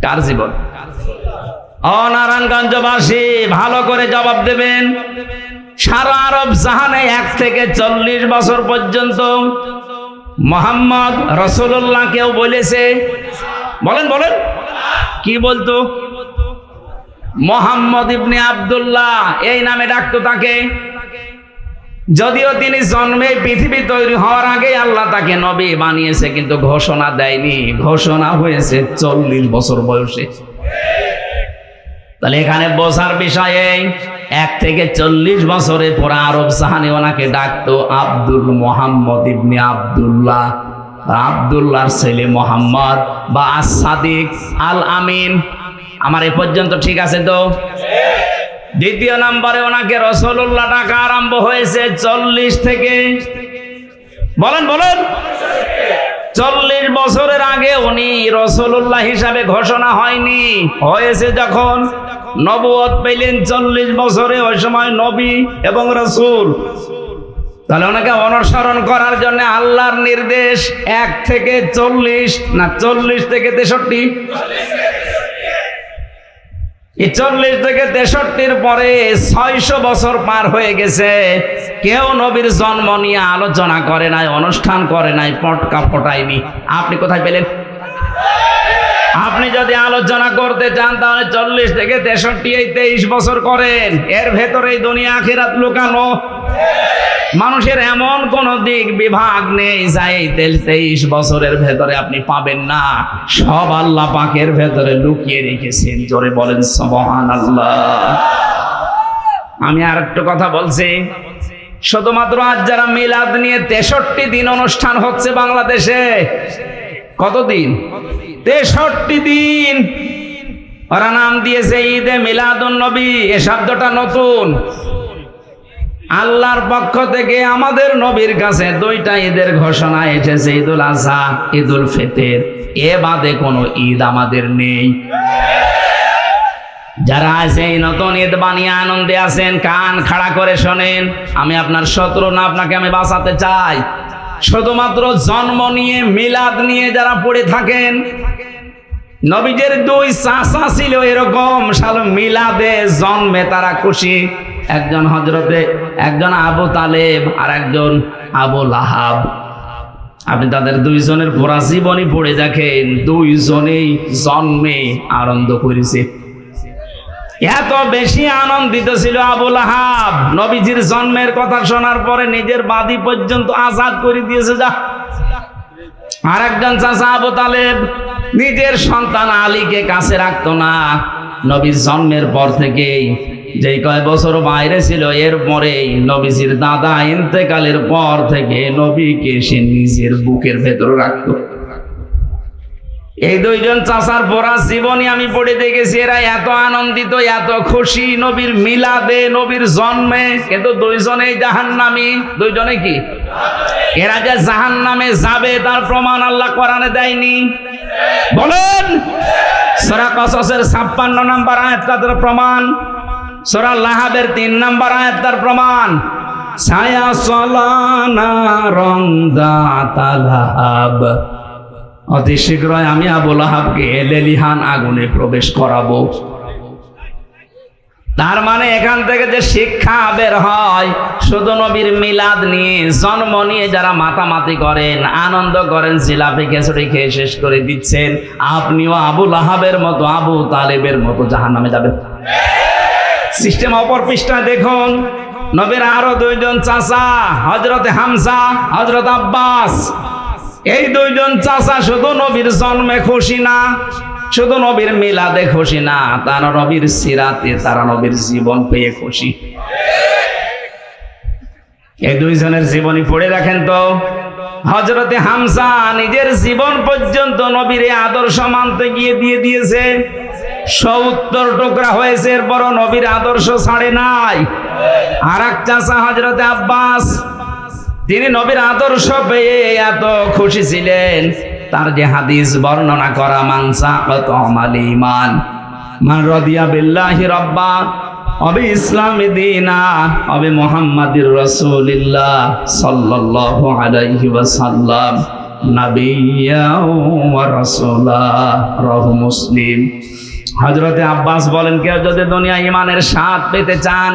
কার জীবন? ও নারায়ণগঞ্জবাসী, ভালো করে জবাব দেবেন। সারা আরব জাহানে 1 থেকে 40 বছর পর্যন্ত মোহাম্মদ রাসূলুল্লাহ কেউ বলেছে? বলেন বলেন, কি বলতো? মোহাম্মদ ইবনে আব্দুল্লাহ এই নামে ডাকতো তাকে। যদিও তিনি জন্মে পৃথিবী তৈরি হওয়ার আগে আল্লাহ তাকে নবী বানিয়েছে, কিন্তু ঘোষণা দেয়নি, ঘোষণা হয়েছে 40 বছর বয়সে। তাহলে এখানে বোঝার বিষয়ে 1 থেকে 40 বছরে পুরা আরব জাহানে ওনাকে ডাকতো আব্দুল মোহাম্মদ ইবনে আব্দুল্লাহ, আব্দুল্লাহর ছেলে মোহাম্মদ বা আস-সাদিক আল আমিন। আমার এ পর্যন্ত ঠিক আছে তো? দ্বিতীয় নম্বরে ওনাকে রাসূলুল্লাহ ডাকা আরম্ভ হয়েছে 40 থেকে, বলেন বলেন, 40 বছরের আগে উনি রাসূলুল্লাহ হিসাবে ঘোষণা হয়নি। হয়েছে যখন নবুয়ত পেলেন 40 বছরে, ওই সময় নবী এবং রাসূল। তাহলে ওনাকে অনুসরণ করার জন্য আল্লাহর নির্দেশ 1 থেকে 40 না 40 থেকে 63। এই 40 থেকে 63-র পরে 600 বছর পার হয়ে গেছে, কেউ নবীর জন্ম নিয়ে আলোচনা করে নাই, অনুষ্ঠান করে নাই, পটকা ফোটায়নি। আপনি কোথায় পেলেন? আপনি যদি আলোচনা করতে চান তাহলে 40 থেকে 63 এই 23 বছর করেন। এর ভেতরে দুনিয়া আখিরাত লুকানো। মানুষের এমন কোন দিক বিভাগ নেই যা এই 23 বছরের ভেতরে আপনি পাবেন না। সব আল্লাহ পাকের ভেতরে লুকিয়ে রেখেছেন। জোরে বলেন সুবহানাল্লাহ। আমি আর একটু কথা বলছি, শুধুমাত্র আজ যারা মিলাদ নিয়ে 63 দিন অনুষ্ঠান হচ্ছে বাংলাদেশে। কতদিন? 63 দিন। ওরা নাম দিয়েছে ঈদে মিলাদুন নবী। এ শব্দটা নতুন। আল্লাহর পক্ষ থেকে আমাদের নবীর কাছে 2টা ঈদের ঘোষণা এসেছে, ঈদুল আজহা, ঈদুল ফিতর। এ বাদে কোনো ঈদ আমাদের নেই। যারা আছে এই নতুন ঈদ বানিয়ে আনন্দে আছেন, কান খাড়া করে শোনেন। আমি আপনার শত্রু না, আপনাকে আমি বাঁচাতে চাই। শুধুমাত্র জন্ম নিয়ে, মিলাদ নিয়ে যারা পড়ে থাকেন, নবীজের 2 চাচা ছিল এরকম, মিলাদে জন্মে তারা খুশি। একজন আবু তালেব আর একজন আবু লাহাব। আপনি তাদের 2 জনের পুরা জীবনী পড়ে দেখেন, 2 জনেই জন্মে আনন্দ করেছে। এত বেশি আনন্দিত ছিল আবু লাহাব, নবীজির জন্মের কথা শোনার পরে নিজের বাদী পর্যন্ত আজাদ করে দিয়েছে। যা আর একজন চাচা আবু তালেব নিজের সন্তান আলীকে কাছে রাখতো না। নবীর জন্মের পর থেকেই যেই কয় বছর বাইরে ছিল, এর পরেই নবীজির দাদা ইন্তেকালের পর থেকে নবীকে সে নিজের বুকের ভেতরে রাখত। এই 2 জন চাচার পড়া জীবনী আমি পড়ে দেখেছি। এরা এত আনন্দিত, এত খুশি নবীর মিলাদে, নবীর জন্মে, কিন্তু 2 জনেই জাহান্নামী। 2 জনে কি? এরা যে জাহান্নামে যাবে তার প্রমাণ আল্লাহ কোরআনে দেয়নি? বলেন। সূরা কসসের 56 নম্বর আয়াত তার প্রমাণ, সূরা লাহাবের 3 নম্বর আয়াত তার প্রমাণ। ছায়া সলানা রংদাতা লাহাব, অতি শীঘ্রই আমি আবু লাহাবকে লেলিহান আগুনে প্রবেশ করাবো। তার মানে এখান থেকে যে শিক্ষা বের হয়, শুধু নবীর মিলাদ নিয়ে, জন্ম নিয়ে যারা মাতামাতি করেন, আনন্দ করেন, জিলাপি খিচুড়ি খেয়ে শেষ করে দিচ্ছেন, আপনিও আবু লাহাবের মতো, আবু তালেবের মতো জাহান্নামে যাবেন। সিস্টেম অপর পৃষ্ঠায় দেখুন, নবীর আরো 2 জন চাচা, হযরত হামজা, হযরত আব্বাস। এই 2 জন চাচা শুধু নবীর জন্মে খুশি না, শুধু নবীর মিলাদে খুশি না, তারা নবীর সিরাতে, তারা নবীর জীবন পেয়ে খুশি। এই 2 জনের জীবনী পড়ে রাখেন তো। হযরতে হামজা নিজের জীবন পর্যন্ত নবীর আদর্শ মানতে গিয়ে দিয়ে দিয়েছে। 70 টুকরা হয়েছে, এরপরও নবীর আদর্শ ছাড়ে নাই। আর এক চাচা হযরতে আব্বাস, তিনি নবীর আদর্শ পেয়ে এত খুশি ছিলেন, তার যে হাদিস বর্ণনা করা, মানসাকাত আমাল ঈমান মান রাদিয়া বিল্লাহি রাব্বা ওয়া বি ইসলামি দীনা ওয়া বি মুহাম্মাদির রাসূলিল্লাহ সাল্লাল্লাহু আলাইহি ওয়াসাল্লাম নাবিয়্যা ওয়া রাসূলা, রাহু মুসলিম। হযরতে আব্বাস বলেন, কেউ যদি দুনিয়া ঈমানের স্বাদ পেতে চান,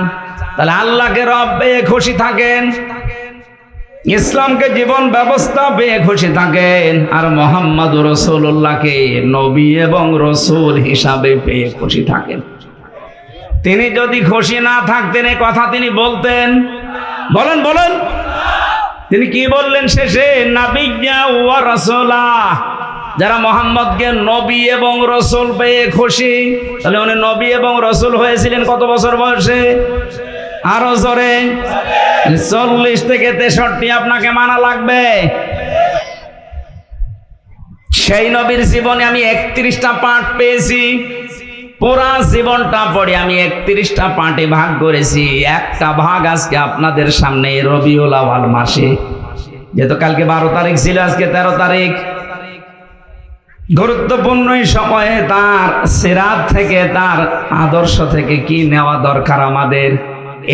তাহলে আল্লাহকে রব পেয়ে খুশি থাকেন, ইসলামকে জীবন ব্যবস্থা পেয়ে খুশি থাকেন, আর মুহাম্মদুর রাসূলুল্লাহকে নবী এবং রাসূল হিসাবে পেয়ে খুশি থাকেন। তিনি যদি খুশি না থাকতেন, এই কথা তিনি বলতেন? বলেন বলেন। তিনি কি বললেন শেষে? নাবিয়্যা ওয়া রাসূলা। যারা মুহাম্মদকে নবী এবং রাসূল পেয়ে খুশি, তাহলে উনি নবী এবং রাসূল হয়েছিলেন কত বছর বয়সে? আরো জোরে। 40 থেকে 63 আপনাকে মানা লাগবে। সেই নবীর জীবনে আমি 31টা পাঠ পেয়েছি। পুরা জীবনটা পড়ে আমি 31টা পাঠে ভাগ করেছি। একটা ভাগ আজকে আপনাদের সামনে রবিউল আউয়াল মাসে, যেহেতু কালকে 12 তারিখ ছিল, আজকে 13 তারিখ, গুরুত্বপূর্ণ এই সময়ে তার সিরাত থেকে, তার আদর্শ থেকে কি নেওয়া দরকার আমাদের,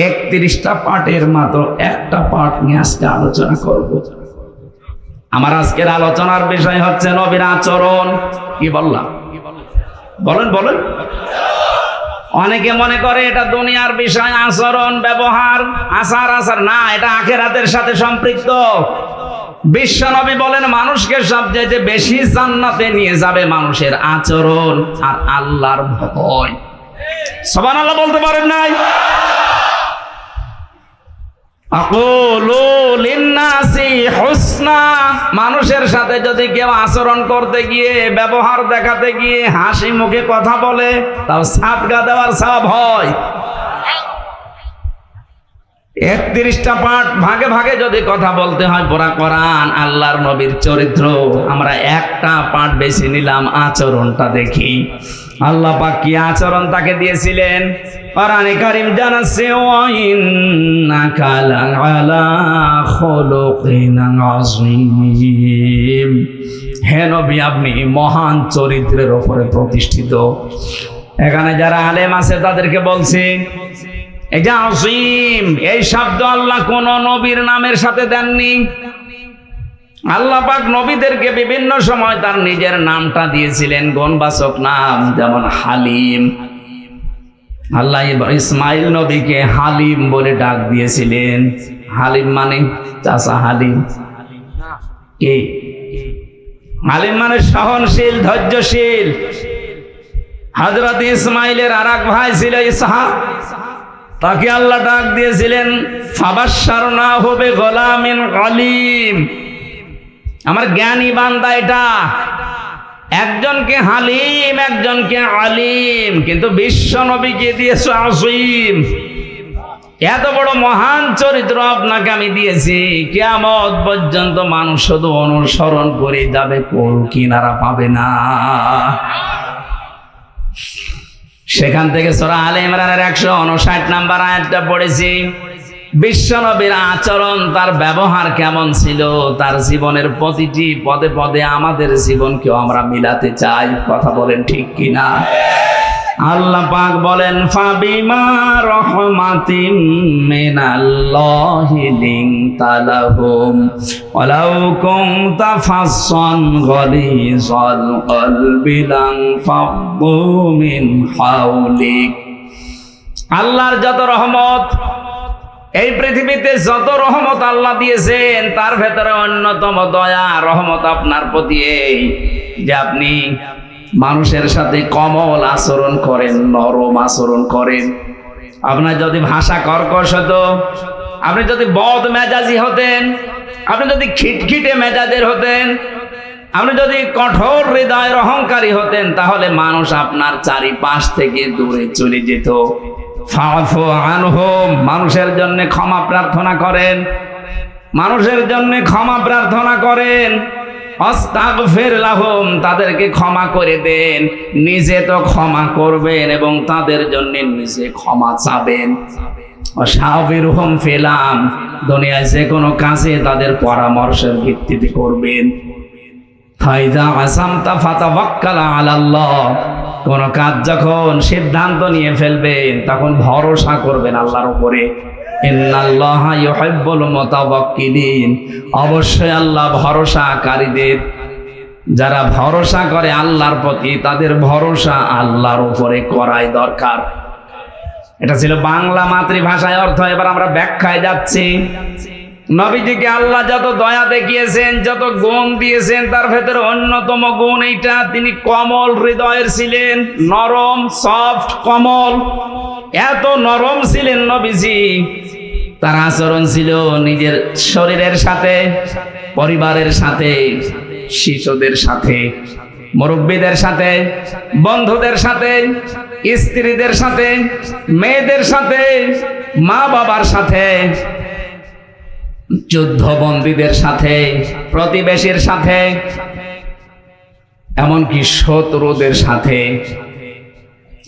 31টা পাঠের মাত্র একটা পাঠ নিয়ে আজকে আলোচনা করব। আমার আজকের আলোচনার বিষয় হচ্ছে নবীর আচরণ। কি বললাম? বলেন বলেন। অনেকে মনে করে এটা দুনিয়ার বিষয়, আচরণ, ব্যবহার, আচার না, এটা আখিরাতের সাথে সম্পৃক্ত। বিশ্বনবী বলেন, মানুষকে সবচেয়ে বেশি জান্নাতে নিয়ে যাবে মানুষের আচরণ আর আল্লাহর ভয়। সুবহানাল্লাহ বলতে পারেন নাই? আকুলু লিন্নাসি হুসনা। মানুষের সাথে যদি কেউ আচরণ করতে গিয়ে, ব্যবহার দেখাতে গিয়ে হাসি মুখে কথা বলে, তাও সাদকা দেওয়ার সওয়াব হয়। 31টা পাঠ ভাগে ভাগে যদি কথা বলতে হয় পুরা কোরআন আল্লাহর নবীর চরিত্র, আমরা একটা পাঠ বেছে নিলাম, আচরণটা দেখি। আল্লাহ পাক কি আচরণ তাকে দিয়েছিলেন? কোরআনে কারীম জানাচ্ছে ওয়া ইন্নাকা লাআলা খুলুকিন আযীম। হে নবী, আপনি মহান চরিত্রের উপরে প্রতিষ্ঠিত। এখানে যারা আলেম আছে তাদেরকে বলছি, এই যে আযীম এই শব্দ আল্লাহ কোন নবীর নামের সাথে দেননি। আল্লাহ পাক নবীদেরকে বিভিন্ন সময় তার নিজের নামটা দিয়েছিলেন, গুণবাচক নাম, যেমন হালিম। আল্লাহ ইসমাইল নবীকে হালিম বলে ডাক দিয়েছিলেন। হালিম মানে চাচা হালিম, কি হালিম মানে সহনশীল, ধৈর্যশীল। হযরত ইসমাইলের আরেক ভাই ছিল ইসহাক, তাকে আল্লাহ ডাক দিয়েছিলেন ফাবাশশারনাহু বিগুলামিন আলীম। আমার জ্ঞানী বান্দা এটা, একজনকে হালিম একজনকে আলিম, কিন্তু বিশ্ব নবীকে দিয়েছে আযীম। এত বড় মহান চরিত্র আপনাকে আমি দিয়েছি, কিয়ামত পর্যন্ত মানুষ শুধু অনুসরণ করে যাবে, কোন কিনারা পাবে না। সেখান থেকে সূরা আলে ইমরানের 159 নম্বর আয়াতটা পড়েছি। বিশ্বনবীর আচরণ, তার ব্যবহার কেমন ছিল, তার জীবনের প্রতিটি পদে পদে আমাদের জীবনকেও আমরা মিলাতে চাই। কথা বলেন ঠিক কিনা? আল্লাহ পাক বলেন ফাবিমা রাহমাতিম মিনাল্লাহি লিনতা লাহুম ওয়ালাউ কুনতা ফাসসান গালিযাল কলবি লানফাদ্দু মিন হাওলিক। আল্লাহর যত রহমত, এই পৃথিবীতে যত রহমত আল্লাহ দিয়েছেন তার ভেতরে অন্যতম দয়া রহমত আপনার প্রতি এই যে আপনি মানুষের সাথে কোমল আচরণ করেন, নরম আচরণ করেন। আপনার যদি ভাষা কর্কশ হতো, আপনি যদি বদ মেজাজি হতেন, আপনি যদি খিটখিটে মেজাজের হতেন, আপনি যদি কঠোর হৃদয়ের অহংকারী হতেন, তাহলে মানুষ আপনার চারিপাশ থেকে দূরে চলে যেত। ফাফু আনহুম, মানুষের জন্য ক্ষমা প্রার্থনা করেন, মানুষের জন্য ক্ষমা প্রার্থনা করেন। আস্তাগফির লাহুম, তাদেরকে ক্ষমা করে দেন। নিজে তো ক্ষমা করবেন এবং তাদের জন্য নিজে ক্ষমা চাবেন। ওয়াশাবিরহুম ফিল আমর, দুনিয়ায় যে কোনো কাজে তাদের পরামর্শের ভিত্তিতে করবেন। ফাইদা আসামতা ফাতাওয়াক্কাল আলাল্লাহ, কোন কাজ যখন সিদ্ধান্ত নিয়ে ফেলবেন তখন ভরসা করবেন আল্লাহর উপরে। ইন্নাল্লাহা ইউহিব্বুল মুতাওয়াক্কিলিন, অবশ্যই আল্লাহ ভরসাকারীদের, যারা ভরসা করে আল্লাহর প্রতি, তাদের ভরসা আল্লাহর উপরে করাই দরকার। এটা ছিল বাংলা মাতৃভাষায় অর্থ। এবার আমরা ব্যাখ্যায় যাচ্ছি। নবীজিকে আল্লাহ যত দয়া দেখিয়েছেন, যত গুণ দিয়েছেন, তার ভেতরে অন্যতম গুণ এইটা, তিনি কোমল হৃদয়ের ছিলেন, নরম, সফট, কোমল। এত নরম ছিলেন নবীজি, তার আচরণ ছিল নিজের শরীরের সাথে, পরিবারের সাথে, শিশুদের সাথে, মুরব্বীদের সাথে, বন্ধুদের সাথে, স্ত্রীদের সাথে, মেয়েদের সাথে, মা বাবার সাথে, যুদ্ধবন্দীদের সাথে, প্রতিবেশীর সাথে, এমনকি শত্রুদের সাথে।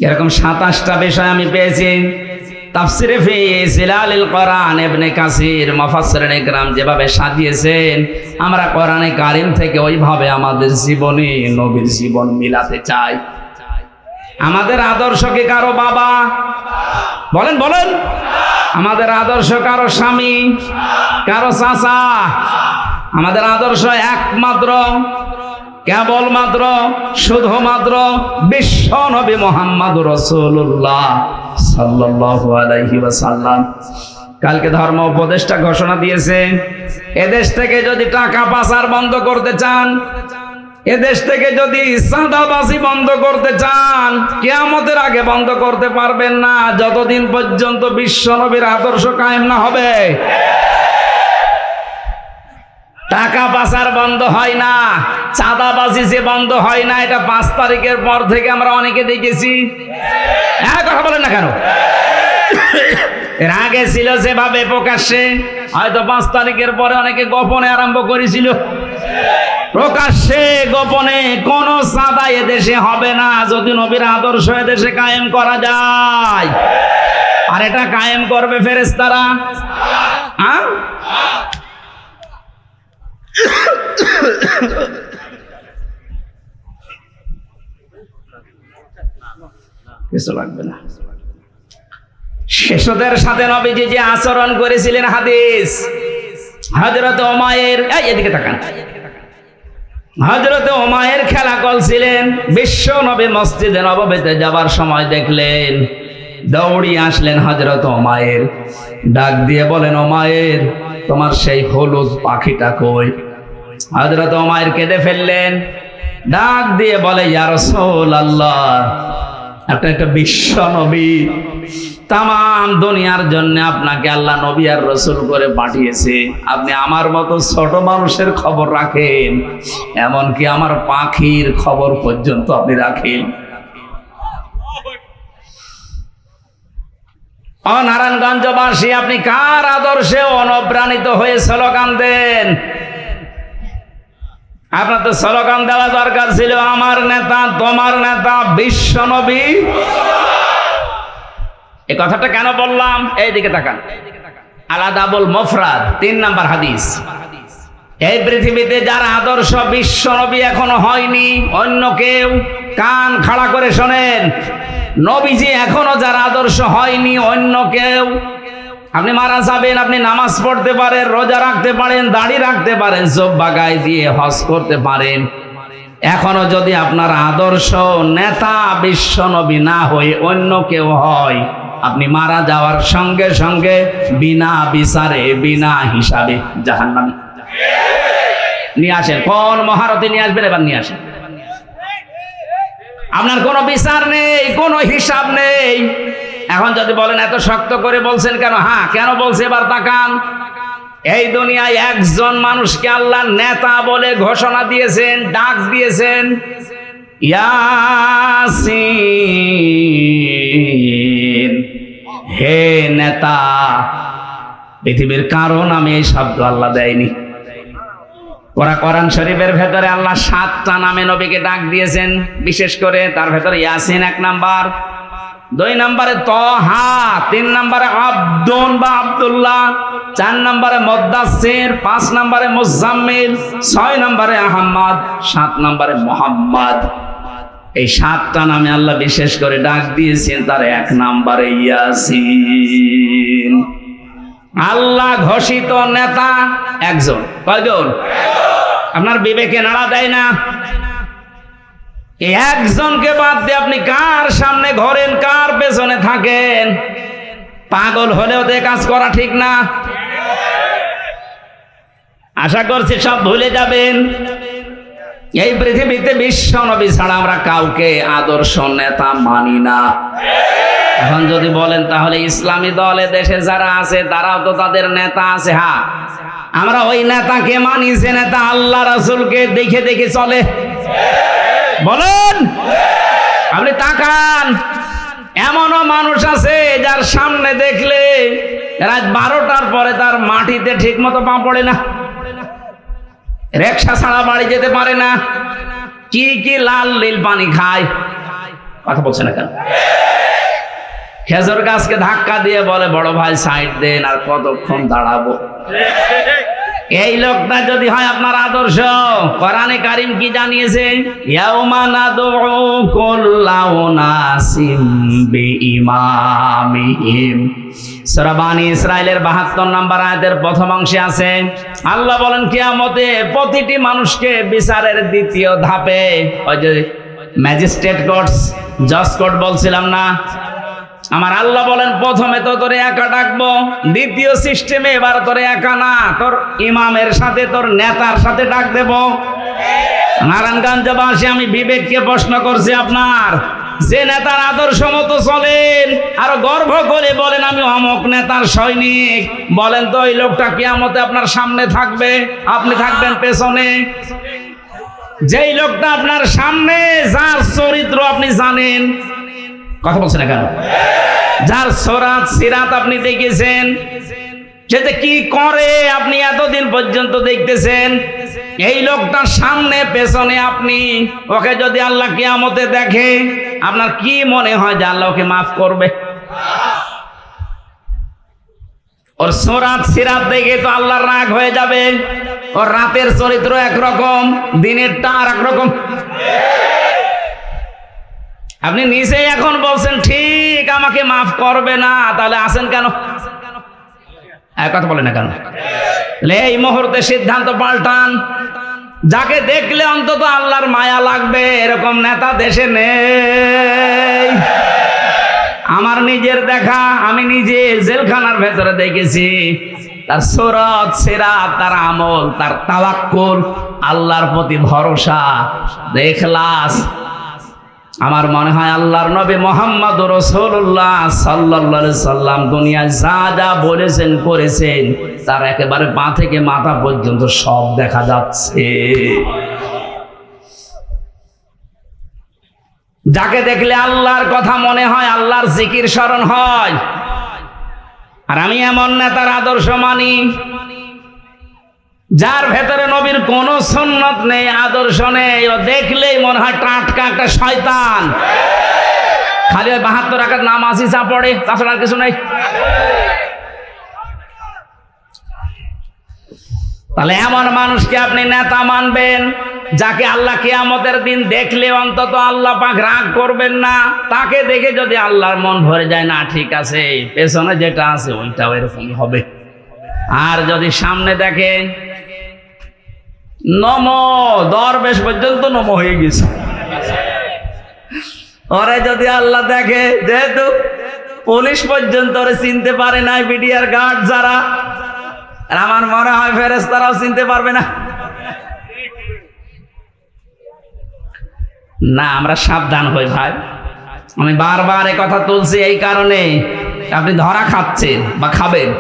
এরকম 27টা বিষয় আমি পেয়েছি। তাফসিরে ফি জিলালিল কোরআন ইবনে কাসির মুফাসসিরিন ইকরাম যেভাবে সাজিয়েছেন, আমরা কোরআনে কারীম থেকে ওইভাবে আমাদের জীবনে নবীর জীবন মিলাতে চাই। আমাদের আদর্শ কি কারো বাবা? বলেন বলেন। আমাদের আদর্শ কারো স্বামী, কারো চাচা? আমাদের আদর্শ একমাত্র, কেবলমাত্র, শুধুমাত্র বিশ্ব নবী মুহাম্মদুর রাসূলুল্লাহ সাল্লাল্লাহু আলাইহি ওয়াসাল্লাম। কালকে ধর্ম উপদেষ্টা ঘোষণা দিয়েছে, এদেশ থেকে যদি টাকা পাচার বন্ধ করতে চান, এদেশ থেকে যদি চাঁদাবাজি বন্ধ করতে চান, কিয়ামতের আগে বন্ধ করতে পারবেন না, যতদিন পর্যন্ত বিশ্ব নবীর আদর্শ কায়েম না হবে। টাকা পাচার বন্ধ হয় না, চাঁদাবাজি যে বন্ধ হয় না, এটা 5 তারিখের পর থেকে আমরা অনেকে দেখেছি। কথা বলেন না কেন? এর আগে ছিল যেভাবে প্রকাশ্যে, হয়তো 5 তারিখের পরে অনেকে গোপনে আরম্ভ করেছিল। প্রকাশ্যে গোপনে কোন সাদা এদেশে হবে না যদি নবীর আদর্শ এদেশে কায়েম করা যায়। আর এটা কায়েম করবে ফেরেশতারা। কিছু লাগবে না। শিশুদের সাথে নবীজি যে আচরণ করেছিলেন, হাদিস হযরত উমায়ের, এদিকে তাকান, হযরত উমায়ের খেলা করছিলেন। বিশ্ব নবী মসজিদে নববীতে যাবার সময় দেখলেন, দৌড়িয়ে আসলেন হযরত উমায়ের, ডাক দিয়ে বলেন, উমায়ের তোমার সেই হলুদ পাখিটা কই? হযরত উমায়ের কেঁদে ফেললেন, ডাক দিয়ে বলে, ইয়া রাসূলুল্লাহ, একটা বিশ্ব নবী, তাম দুনিয়ার জন্য আপনাকে আল্লাহ নবী আর রসুল করে পাঠিয়েছে, আপনি আমার মতো ছোট মানুষের খবর রাখেন, এমনকি আমার পাখির খবর পর্যন্ত আপনি রাখেন। নারায়ণগঞ্জবাসী, আপনি কার আদর্শে অনুপ্রাণিত হয়ে স্লোগান দেন? আপনার তো স্লোগান দেওয়া দরকার ছিল, আমার নেতা, তোমার নেতা বিশ্ব নবী। এই কথাটা কেন বললাম? এই দিকে তাকান, আলাদাবুল মুফরাদ 3 নাম্বার হাদিস। এই পৃথিবীতে যার আদর্শ বিশ্ব নবী এখনো হয়নি, অন্য কেউ, কান খাড়া করে শোনেন, নবীজি এখনো যার আদর্শ হয়নি, অন্য কেউ। আপনি মারা যাবেন, আপনি নামাজ পড়তে পারেন, রোজা রাখতে পারেন, দাড়ি রাখতে পারেন, জুব্বা গায়ে দিয়ে হজ করতে পারেন, এখনো যদি আপনার আদর্শ নেতা বিশ্ব নবী না হয়ে অন্য কেউ হয়, আপনি মারা যাওয়ার সঙ্গে সঙ্গে বিনা বিচারে, বিনা হিসাবে জাহান্নামী। নিয়ে আসেন, কোন মহারথী নিয়ে আসবেন, এবার নিয়ে আসেন। আপনার কোনো বিচার নেই, কোনো হিসাব নেই। এখন যদি বলেন এত শক্ত করে বলছেন কেন? হ্যাঁ, কেন বলছে এবার তাকান। এই দুনিয়ায় একজন মানুষকে আল্লাহ নেতা বলে ঘোষণা দিয়েছেন, ডাক দিয়েছেন, ইয়াসিন, হে নেতা। পৃথিবীর কারো নামে এই শব্দ আল্লাহ দেয়নি। কোরআন শরীফের ভেতরে আল্লাহ 7টা নামে নবীকে ডাক দিয়েছেন, বিশেষ করে তার ভেতরে ইয়াসিন 1 নাম্বার, 2 নম্বরে তহা, 3 নম্বরে আব্দুন বা আব্দুল্লাহ, 4 নম্বরে মুদ্দাসসির, 5 নম্বরে মুজাম্মিল, 6 নম্বরে আহমদ, 7 নম্বরে মুহাম্মদ। এই 7টা নামে আল্লাহ বিশেষ করে ডাক দিয়েছেন, তার 1 নম্বরে ইয়াসিন। আল্লাহ ঘোষিত নেতা একজন। কয়জন? আপনার বিবেকে নাড়া দেয় না? এই একজনকে বাদ দিয়ে আপনি কার সামনে ঘোরেন, কার পেছনে থাকেন? পাগল হলেও তো কাজ করা ঠিক না। আশা করছি সব ভুলে যাবেন। এই পৃথিবীতে বিশ্ব নবী ছাড়া আমরা কাউকে আদর্শ নেতা মানি না। এখন যদি বলেন তাহলে ইসলামী দলে দেশে যারা আছে তারাও তো তাদের নেতা আছে। হ্যাঁ, আমরা ওই নেতাকে মানি যে নেতা আল্লাহ রাসূলকে দেখে দেখে চলে। বলেন, আপনি তাকান, এমনও মানুষ আছে যার সামনে দেখলে রাত 12টার পরে তার মাটিতে ঠিক মতো পা পড়ে না, রিকশা ছাড়া বাড়ি যেতে পারে না, কি কি লাল নীল পানি খায়। কথা বলছে না কেন? খেজুর গাছকে ধাক্কা দিয়ে বলে, বড় ভাই সাইড দেন, আর কতক্ষণ দাঁড়াবো। এই লোকটা যদি হয় আপনার আদর্শ, কোরআনে কারীম কি জানিয়েছে? ইয়াউমা নাদউ কুল্লা উনাসিম বিইমামিহিম। সূরা বানী ইসরাঈলের 72 নম্বর আয়াতের প্রথম অংশে আছে, আল্লাহ বলেন কিয়ামতে প্রতিটি মানুষকে বিচারের দ্বিতীয় ধাপে, ওই যে ম্যাজিস্ট্রেট কোর্টস, জজ কোর্ট বলছিলাম না, আমার আল্লাহ বলেন প্রথমে তো তোরে একা ডাকবো, দ্বিতীয় সিস্টেমে এবার তোরে একা না, তোর ইমামের সাথে, তোর নেতার সাথে ডাক দেব। নারায়ণগঞ্জবাসী, আমি বিবেককে প্রশ্ন করছি, আপনার যে নেতার আদর্শ মতো চলেন, আর গর্ব করে বলেন আমি অমুক নেতার সৈনিক, বলেন তো ওই লোকটা কিয়ামতে আপনার সামনে থাকবে, আপনি থাকবেন পেছনে? যেই লোকটা আপনার সামনে, যার চরিত্র আপনি জানেন, কথা বলছেন না কেন? যার সূরাত সিরাত আপনি দেখেছেন, সেটা কি করে আপনি এতদিন পর্যন্ত দেখতেছেন। এই লোকটার সামনে পেছনে আপনি ওকে যদি আল্লাহ কিয়ামতে দেখে, আপনার কি মনে হয় যে আল্লাহ ওকে মাফ করবে? ওর সূরাত সিরাত দেখে তো আল্লাহর রাগ হয়ে যাবে। ওর রাতের চরিত্র একরকম, দিনেরটা আর একরকম। আপনি নিজেই এখন বলছেন ঠিক আমাকে মাফ করবে না, তাহলে আসেন কেন? কথা বলে না কেন? এই মুহূর্তে সিদ্ধান্ত পাল্টান। যাকে দেখলে অন্তত আল্লাহর মায়া লাগবে এরকম নেতা দেশে নেই। আমার নিজের দেখা, আমি নিজে জেলখানার ভেতরে দেখেছি। তার সূরাত সিরাত, তার আমল, তার তাওয়াক্কুল, আল্লাহর প্রতি ভরসা, ইখলাস। আমার মনে হয় আল্লাহর নবী মুহাম্মদুর রাসূলুল্লাহ সাল্লাল্লাহু আলাইহি সাল্লাম দুনিয়ায় যা যা বলেছেন করেছেন, তার একেবারে পা থেকে মাথা পর্যন্ত সব দেখা যাচ্ছে। যাকে দেখলে আল্লাহর কথা মনে হয়, আল্লাহর জিকির স্মরণ হয়। আর আমি এমন নেতার আদর্শ মানি যার ভেতরে নবীর কোন সুন্নত নেই, আদর্শ নেই। ও দেখলেই মনে হয় টাটকা একটা শয়তান। খালি ওই 72 রাকাত নামাজই যা পড়ে, তাছাড়া আর কিছু নেই। তাহলে এমন মানুষকে আপনি নেতা মানবেন যাকে আল্লাহ কিয়ামতের দিন দেখলে অন্তত আল্লাহ পাক রাগ করবেন না। তাকে দেখে যদি আল্লাহর মন ভরে যায়, না ঠিক আছে পেছনে যেটা আছে ওইটাও এরকমই হবে। আর যদি সামনে দেখেন নমো, দরবেশ পর্যন্ত নমো হয়ে গেছে। ওরে যদি আল্লাহ দেখে, যেহেতু পুলিশ পর্যন্ত ওরে চিনতে পারে নাই, বিডিআর গার্ড যারা, আর আমার মনে হয় ফেরেশতারাও চিনতে পারবে না। না, আমরা সাবধান হই ভাই। আমি বারবার এই কথা তুলছি এই কারণে, আপনি ধরা খাচ্ছেন বা খাবেন।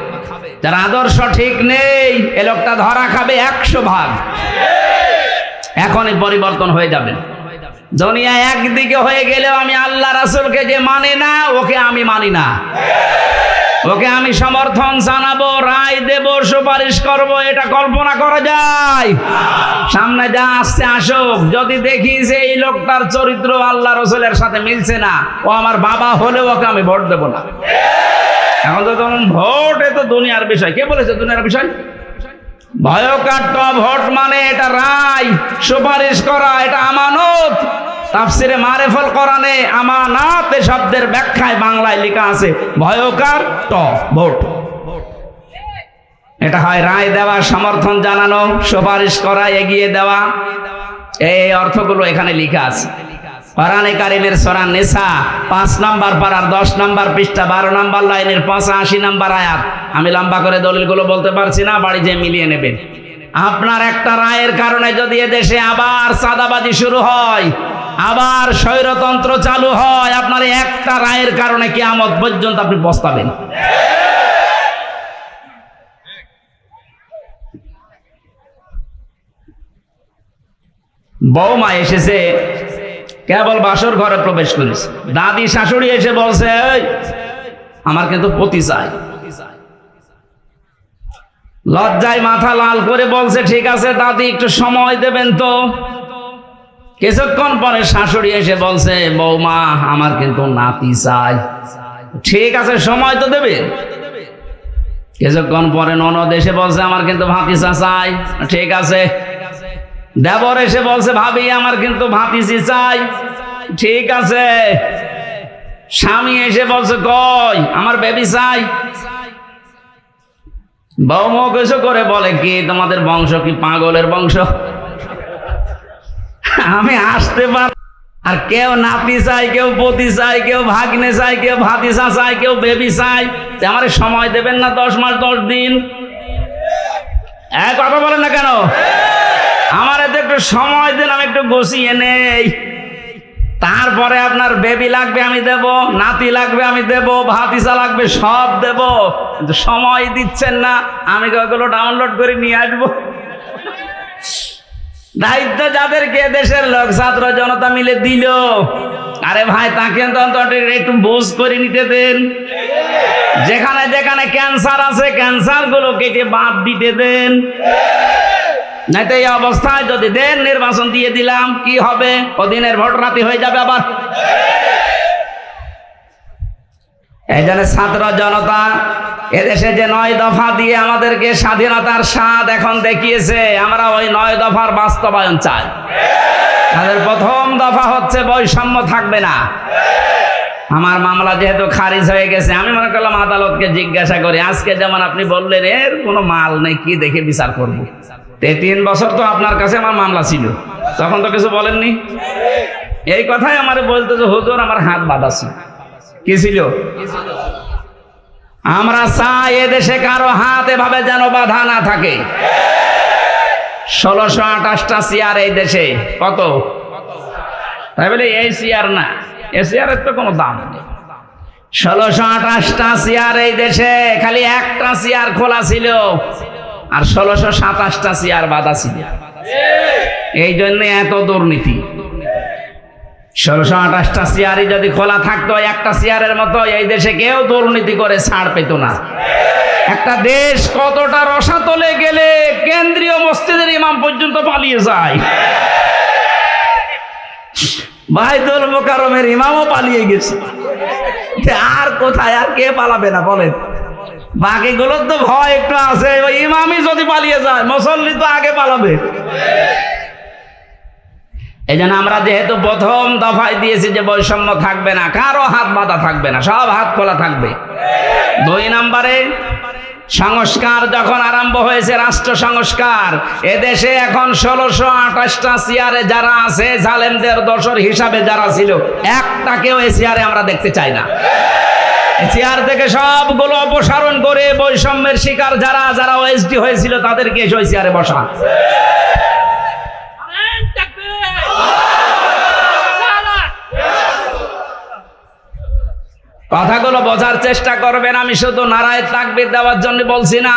যার আদর্শ ঠিক নেই, এ লোকটা ধরা খাবে 100 ভাগ। এখনই পরিবর্তন হয়ে যাবেন। দুনিয়া একদিকে হয়ে গেলেও আমি আল্লাহ রাসূলকে যে মানে না, ওকে আমি মানি না। ওকে আমি সমর্থন জানাবো, রায় দেব, সুপারিশ করব, এটা কল্পনা করা যায়? সামনে যা আসছে আসুক। যদি দেখি যে এই লোকটার চরিত্র আল্লাহ রাসূলের সাথে মিলছে না, ও আমার বাবা হলেও ওকে আমি ভোট দেব না। এখন তো তখন ভোট, এ তো দুনিয়ার বিষয়। কে বলেছে দুনিয়ার বিষয়? ভয়কাট্য ভোট মানে এটা রায়, সুপারিশ করা, এটা আমানত। তাফসিরে মারিফুল কোরআনে আমানাত শব্দের ব্যাখ্যায় বাংলায় লেখা আছে ভয়কার ট ভোট। এটা হয় রায় দেওয়া, সমর্থন জানানো, সুপারিশ করা, এগিয়ে দেওয়া। এই অর্থগুলো এখানে লেখা আছে। কোরআনে কারিমের সূরা নিসা 5 নম্বর পারার 10 নম্বর পৃষ্ঠা 12 নম্বর লাইনের 85 নম্বর আয়াত। আমি লম্বা করে দলিলগুলো বলতে পারছি না, বাড়ি যেয়ে মিলিয়ে নেবেন। আপনার একটা রায়ের কারণে যদি এদেশে আবার চাঁদাবাজি শুরু হয়, আবার স্বৈরতন্ত্র চালু হয়, আপনার একটা রায়ের কারণে কিয়ামত পর্যন্ত আপনি পস্তাবেন। বৌমা এসেছে, কেবল বাসর ঘরে প্রবেশ করেছে। দাদি শাশুড়ি এসে বলছে, আমার কিন্তু পতি চাই। লজ্জায় মাথা লাল করে বলছে, ঠিক আছে দাদি একটু সময় দেবেন তো। কিছুক্ষণ পরে শাশুড়ি এসে বলছে, বৌমা আমার কিন্তু নাতি চাই। ঠিক আছে সময় তো দেবেন। কিছুক্ষণ পরে ননদ এসে বলছে, আমার কিন্তু ভাতিজা চাই। ঠিক আছে। দেবর এসে বলছে, ভাবি আমার কিন্তু ভাতিজি চাই। ঠিক আছে। স্বামী এসে বলছে, কই আমার বেবি চাই। বৌমা কিছু করে বলে, কি তোমাদের বংশ কি পাগলের বংশ? আমি আসতে পার, আর কেউ নাতি চাই, কেউ পতি চাই, কেউ ভাগ্নে চাই, কেউ ভাতিজা চাই, কেউ বেবি চাই। আমার সময় দেবেন না 10 মাস 10 দিন? কথা বলেন না কেন? আমার এতে একটু সময় দেন, আমি একটু গুছিয়ে নেই। তারপরে আপনার বেবি লাগবে আমি দেব, নাতি লাগবে আমি দেব, ভাতিজা লাগবে সব দেব। কিন্তু সময় দিচ্ছেন না, আমি ওগুলো ডাউনলোড করে নিয়ে আসবো। দায়িত্ব যাদেরকে দেশের লোক ছাত্র জনতা মিলে দিল, আরে ভাই তাকে অন্তত একটু বুঝ করে নিতে দেন। যেখানে যেখানে ক্যান্সার আছে ক্যান্সার গুলো কেটে বাদ দিতে দেন। নাই তো এই অবস্থায় যদি দেন নির্বাচন দিয়ে দিলাম কি হবে? ওদিনের ভোট রাতে হয়ে যাবে আবার। এই জন্য ছাত্র জনতা এদেশে যে 9 দফা দিয়ে আমাদেরকে স্বাধীনতার স্বাদ এখন দেখিয়েছে, আমরা ওই 9 দফার বাস্তবায়ন চাই। তাদের প্রথম দফা হচ্ছে বৈষম্য থাকবে না। আমার মামলা যেহেতু খারিজ হয়ে গেছে, আমি মনে করলাম আদালতকে জিজ্ঞাসা করি, আজকে যেমন আপনি বললেন এর কোনো মাল নেই, কি দেখে বিচার করবো? 3 বছর তো আপনার কাছে আমার মামলা ছিল, তখন তো কিছু বলেননি। এই কথাই আমার বলতে যে হুজুর আমার হাত বাঁধা ছিল। কি ছিল? আমরা চাই এদেশে কারো হাত এভাবে যেন বাধা না থাকে। 1628টা চেয়ার এই দেশে। কত? তাই বলে এই চেয়ার না, এই চেয়ারের তো কোনো দাম নেই। 1628টা চেয়ার এই দেশে, খালি একটা চেয়ার খোলা ছিল আর 1627টা চেয়ার বাঁধা ছিল। এই জন্য এত দুর্নীতি। 1628টা চেয়ারই যদি খোলা থাকতো একটা চেয়ারের মতো, এই দেশে কেউ দুর্নীতি করে ছাড় পেত না। একটা দেশ কতটা রসাতলে গেলে কেন্দ্রীয় মসজিদের ইমাম পর্যন্ত পালিয়ে যায়। বাইতুল মুকাররমের ইমামও পালিয়ে গেছে। আর কোথায়, আর কে পালাবে না বলেন? বাকিগুলোর তো ভয় একটু আছে, ওই ইমামই যদি পালিয়ে যায় মুসল্লি তো আগে পালাবে। এই জন্য আমরা যেহেতু প্রথম দফায় দিয়েছি যে বৈষম্য থাকবে না, কারো হাত বাঁধা থাকবে না, সব হাত খোলা থাকবে। 2 নম্বরে সংস্কার যখন আরম্ভ হয়েছে, রাষ্ট্র সংস্কার, এদেশে এখন 1628টা চেয়ারে যারা আছে জালেমদের দোসর হিসাবে যারা ছিল, একটাকেও এই চেয়ারে আমরা দেখতে চাই না। চেয়ার থেকে সবগুলো অপসারণ করে বৈষম্যের শিকার যারা যারা ওএসডি হয়েছিল তাদেরকে ওই চেয়ারে বসা। কথাগুলো বোঝার চেষ্টা করবেন। আমি শুধু নারায়ে তাকবীর দেওয়ার জন্য বলছি না।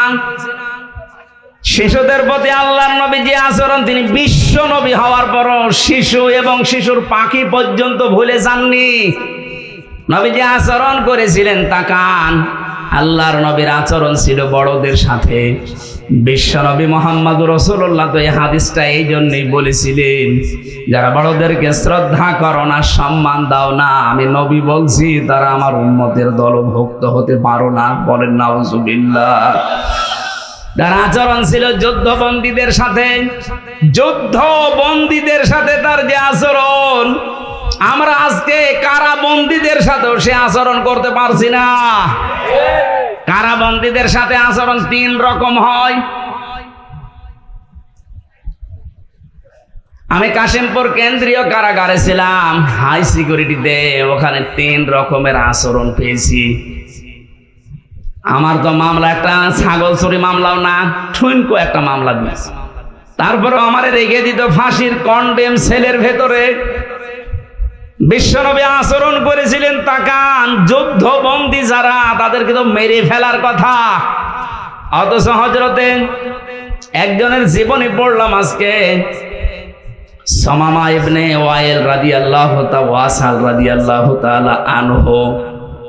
শিশুদের প্রতি আল্লাহর নবী যে আচরণ, তিনি বিশ্ব নবী হওয়ার পরও শিশু এবং শিশুর পাখি পর্যন্ত ভুলে যাননি। নবী যে আচরণ করেছিলেন তাকান। আল্লাহর নবীর আচরণ ছিল বড়দের সাথে। বিশ্ব নবী মুহাম্মদুর রাসূলুল্লাহ তো এই হাদিসটা এই জন্যই বলেছিলেন, যারা বড়দেরকে শ্রদ্ধা করো না, সম্মান দাও না, আমি নবী বলছি তারা আমার উম্মতের দলভুক্ত হতে পারো না। বলেন নাউজুবিল্লাহ। তার আচরণ ছিল যুদ্ধবন্দীদের সাথে, যুদ্ধবন্দীদের সাথে তার যে আচরণ, আমরা আজকে কারাবন্দীদের সাথেও সে আচরণ করতে পারছি না। কারাবন্দীদের সাথে আচরণ 3 রকম হয়। আমি কাশিমপুর কেন্দ্রীয় কারাগারে ছিলাম, হাই সিকিউরিটিতে। ওখানে 3 রকমের আচরণ পেয়েছি। আমার তো মামলা একটা ছাগল চুরি মামলাও না, ঠুনকো একটা মামলা দিয়েছি। তারপরে আমারে রেখে দিত ফাঁসির কন্ডেম সেলের ভেতরে। বিশ্বনবী আচরণ করেছিলেন তাকান, যুদ্ধবন্দী যারা তাদেরকে তো মেরে ফেলার কথা, অথচ হযরতে একজনের জীবনী পড়লাম আজকে, সামামা ইবনে ওয়াইল রাদিয়াল্লাহু তাআলা ওয়াসাল রাদিয়াল্লাহু তাআলা আনহু,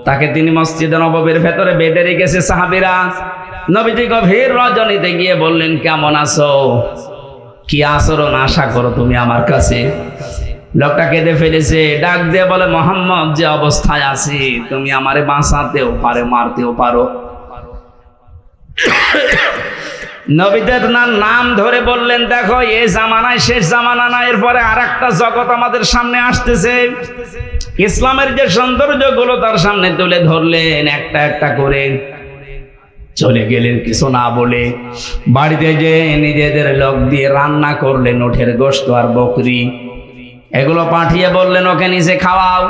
তাকে তিনি মসজিদে নববীর ভেতরে বেঁধে রেখেছে সাহাবীরা। নবীজি গভীর রজনীতে গিয়ে বললেন, কেমন আছো, কি আচরণ আশা করো তুমি আমার কাছে? লোকটা কেঁদে ফেলেছে, ডাক দিয়ে বলে, মুহাম্মদ যে অবস্থায় আছি তুমি আমারে বাঁচাতেও পারো, মারতেও পারো। নবীদের নাম ধরে বললেন, দেখো এই জামানায় শেষ জামানা না, এরপরে আরেকটা জগৎ আমাদের সামনে আসতেছে। ইসলামের যে সৌন্দর্যগুলো তার সামনে তুলে ধরলেন, একটা একটা করে চলে গেলেন কিছু না বলে। বাড়িতে যে নিজেদের লোক দিয়ে রান্না করলেন উঠের গোশত আর বকরি, এগুলো পাঠিয়ে বললেন ওকে নিজে খাওয়াও।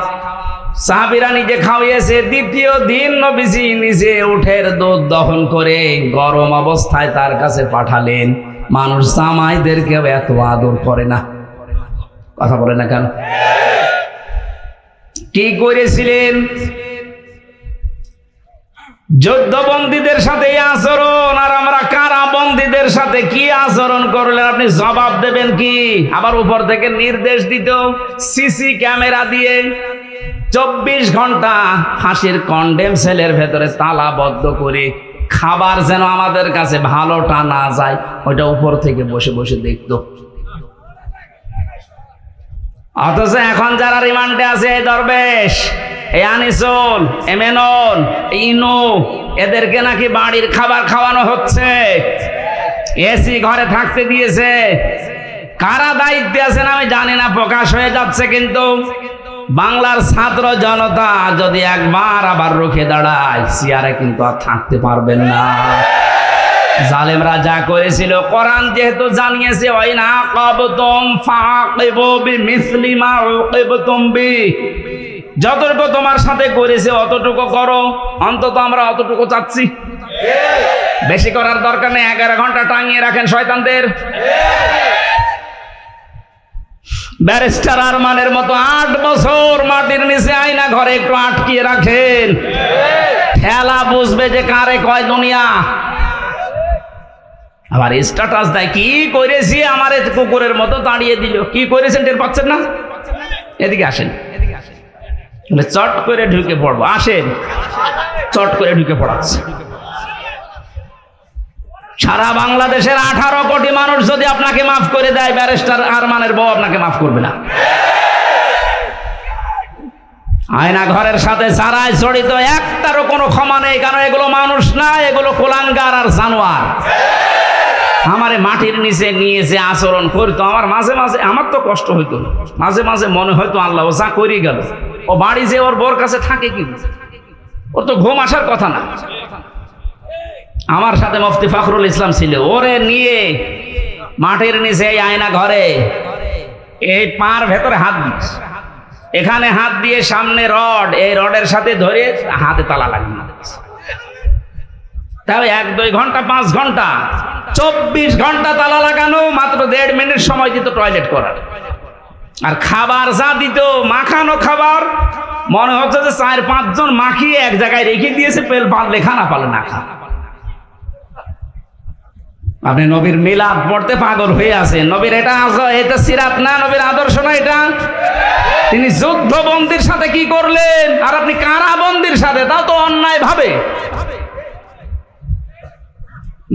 সাহাবীরা নিজে খাওয়িয়েছে। দ্বিতীয় দিন নবীজি নিজে উঠের দুধ দহন করে গরম অবস্থায় তার কাছে পাঠালেন। মানুষ জামাইদেরকে এত আদর করে না, কথা বলে না কেন? কি করেছিলেন? যুদ্ধবন্দীদের সাথে আচরণ। আর আমরা কারাবন্দী কারাবন্দীদের সাথে কি আচরণ করলেন আপনি জবাব দেবেন কি? আবার উপর থেকে নির্দেশ দিত সিসি ক্যামেরা দিয়ে 24 ঘন্টা ফাঁসির কন্ডেম সেলের ভেতরে তালাবদ্ধ করে খাবার যেন আমাদের কাছে ভালোটা না যায় ওইটা উপর থেকে বসে বসে দেখতো। অথচ এখন যারা রিমান্ডে আছে, এই দরবেশ, এই আনিসুল, এমেনন, ইনু, এদেরকে নাকি বাড়ির খাবার খাওয়ানো হচ্ছে, এসি ঘরে থাকতে দিয়েছে। কারা দায়িত্বে আছেন আমি জানি না, প্রকাশ হয়ে যাচ্ছে। কিন্তু বাংলার ছাত্র জনতা যদি একবার আবার রুখে দাঁড়ায়, চেয়ারে কিন্তু আর থাকতে পারবেন না। জালেমরা যা করেছিল কোরআন যেহেতু জানিয়েছে, ওয়াইন আকাবতুম ফাআকিবু বিমিসলি মা উকিবতুম বি, যতটুকু তোমার সাথে করেছে অতটুকু করো। অন্তত আমরা অতটুকু চাচ্ছি, বেশি করার দরকার নেই। 11 ঘন্টা টাঙিয়ে রাখেন শয়তানদের। ব্যারিস্টার আরমানের মতো 8 বছর মাটির নিচে আয়না ঘরে একটু আটকিয়ে রাখেন, খেলা বুঝবে যে কারে কয় দুনিয়া। আবার স্ট্যাটাস দেয় কি করেছি, আমার কুকুরের মতো দাঁড়িয়ে দিল। কি করেছেন টের পাচ্ছেন না? এদিকে আসেন, চট করে ঢুকে পড়বো। আসেন, চট করে ঢুকে পড়াচ্ছে। সারা বাংলাদেশের 18 কোটি মানুষ যদি আপনাকে মাফ করে দেয়, ব্যারিস্টার আরমানের বউ আপনাকে মাফ করবে না। আয়না ঘরের সাথে যারাই জড়িত একটারও কোনো ক্ষমা নেই, কারণ এগুলো মানুষ না, এগুলো কোলাঙ্গার আর জানোয়ার। আমারে মাটির নিচে নিয়েছে আচরণ করতো, আমার মাঝে মাঝে আমার তো কষ্ট হইতো, মাঝে মাঝে মনে হয়তো আল্লাহ ও যা করে গেল, ও বাড়ি যে ওর বোর কাছে থাকে কি, ওর তো ঘুম আসার কথা না। আমার সাথে মুফতি ফখরুল ইসলাম ছিল, ওরে নিয়ে মাটির নিচে এই আয়না ঘরে এই পার ভেতরে হাত দিস, এখানে হাত দিয়ে সামনে রড, এই রডের সাথে ধরে হাতে তালা লাগিয়ে, তাও 1-2 ঘন্টা 5 ঘন্টা 24 ঘন্টা তালা লাগানো, মাত্র 1.5 মিনিট সময় দিত টয়লেট করার। আর খাবার যা দিত, মাখানো খাবার, মনে হচ্ছে যে 4-5 জন মাখিয়ে এক জায়গায় রেখে দিয়েছে, পেল বাঁধলে খানা পালে না খা। আপনি নবীর মিলাদ পড়তে পাগল হয়ে আছেন। নবীর এটা সিরাত না, নবীর আদর্শ না এটা। তিনি যুদ্ধবন্দীর সাথে কি করলেন, আর আপনি কারাবন্দীর সাথে, তাও তো অন্যায় ভাবে।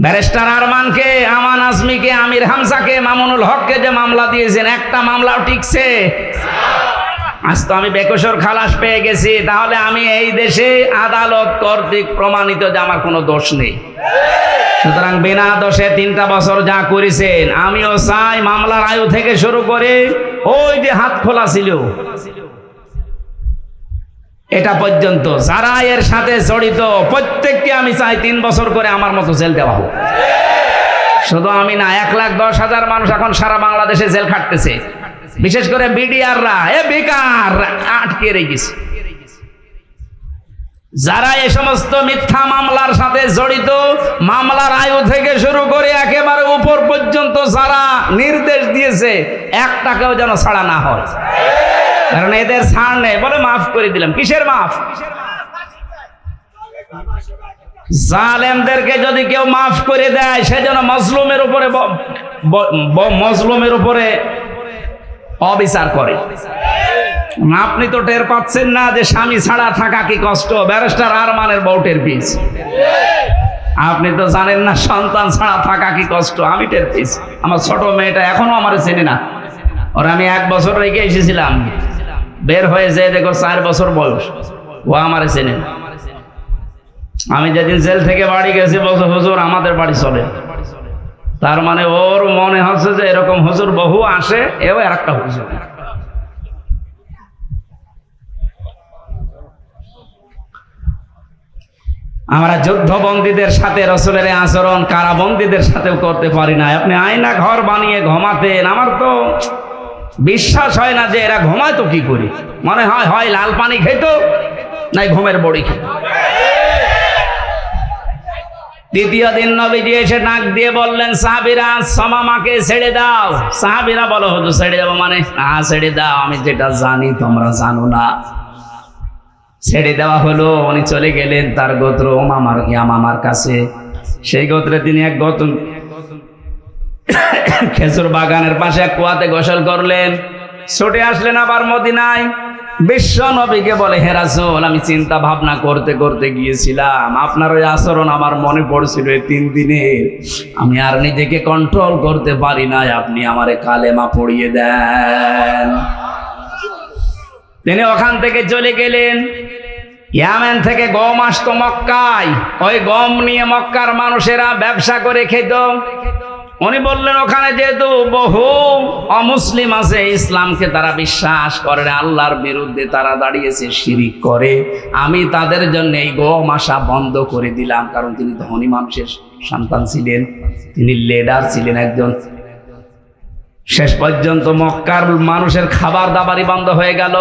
ব্যারিস্টার আরমানকে, আমান আজমিকে, আমির হামজাকে, মামুনুল হককে যে মামলা দিয়েছেন, একটা মামলাও টিকছে? আজ তো আমি বেকসুর খালাস পেয়ে গেছি, তাহলে আমি এই দেশে আদালত কর্তৃক প্রমাণিত যে আমার কোনো দোষ নেই। সুতরাং বিনা দোষে 3টা বছর যা করেছেন, আমিও চাই মামলার আয়ু থেকে শুরু করে ওই যে হাত খোলা ছিল এটা পর্যন্ত যারা এর সাথে জড়িত প্রত্যেককে আমি চাই 3 বছর করে আমার মতো জেল দেওয়া হোক। শুধু আমি না, 1,10,000 মানুষ এখন সারা বাংলাদেশে জেল খাটতেছে, বিশেষ করে বিডিআররা বেকার আটকে রেখেছে। যারা এই সমস্ত মিথ্যা মামলার সাথে জড়িত, মামলার আয়ু থেকে শুরু করে একেবারে উপর পর্যন্ত যারা নির্দেশ দিয়েছে, একটাকেও যেন ছাড়া না হয়, কারণ এদের ছাড় নেই। বলে মাফ করে দিলাম, কিসের মাফ? জালেমদেরকে যদি কেউ মাফ করে দেয়, সেজন্য মজলুমের উপরে অবিচার করে। আপনি তো টের পাচ্ছেন না যে স্বামী ছাড়া থাকা কি কষ্ট? ব্যারিস্টার আরমানের বউটের পিস। আপনি তো জানেন না সন্তান ছাড়া থাকা কি কষ্ট। আমি টের পেয়েছি, আমার ছোট মেয়েটা এখনো আমার চেনে না, ওর আমি 1 বছর রেখে এসেছিলাম, বের হয়ে যেয়ে দেখো 4 বছর বয়স, ও আমার চেনে না। আমি যেদিন জেল থেকে বাড়ি গেছি, বলছে হুজুর আমাদের বাড়ি চলে। তার মানে ওর মনে হচ্ছে যে এরকম হুজুর বহু আসে, এও আর একটা হুজুর। আমরা যুদ্ধবন্দীদের সাথে রসুলের আচরণ কারাবন্দীদের সাথেও করতে পারি না। আপনি আয়না ঘর বানিয়ে ঘুমাতেন, আমার তো বিশ্বাস হয় না যে এরা ঘুমায় তো কি করি। মনে হয় হয় লাল পানি খেত, নাই ঘুমের বড়ি খেত। দ্বিতীয় দিন নবীজি এসে নাক দিয়ে বললেন, সাহাবীরা সামামাকে ছেড়ে দাও। সাহাবীরা বলো, হুজুর ছেড়ে যাবো মানে? হ্যাঁ ছেড়ে দাও, আমি যেটা জানি তোমরা জানো না। ছেড়ে দেওয়া হলো। উনি চলে গেলেন তার গোত্র ইয়ামামার কাছে। সেই গোত্রে তিনি এক খেজুর বাগানের পাশে এক কুয়াতে গোসল করলেন, ছুটে আসলেন আবার মদিনায়। বিশ্ব নবীকে বলে, হে রাসূল, আমি চিন্তা ভাবনা করতে করতে গিয়েছিলাম, আপনার ওই আচরণ আমার মনে পড়ছিল এই 3 দিনে, আমি আর নিজেকে কন্ট্রোল করতে পারি না, আপনি আমারে কালেমা পড়িয়ে দেন। তিনি ওখান থেকে চলে গেলেন। ইয়ামেন থেকে গম আসতো মক্কায়, ওই গম নিয়ে মক্কার মানুষেরা ব্যবসা করে খেত। উনি বললেন, ওখানে যেহেতু বহু অমুসলিম আছে, ইসলামকে তারা বিশ্বাস করে না, আল্লাহর বিরুদ্ধে তারা দাঁড়িয়েছে, শিরিক করে, আমি তাদের জন্য এই গম আসা বন্ধ করে দিলাম। কারণ তিনি ধনী মানুষের সন্তান ছিলেন, তিনি লিডার ছিলেন একজন। শেষ পর্যন্ত মক্কার মানুষের খাবার দাবারই বন্ধ হয়ে গেল।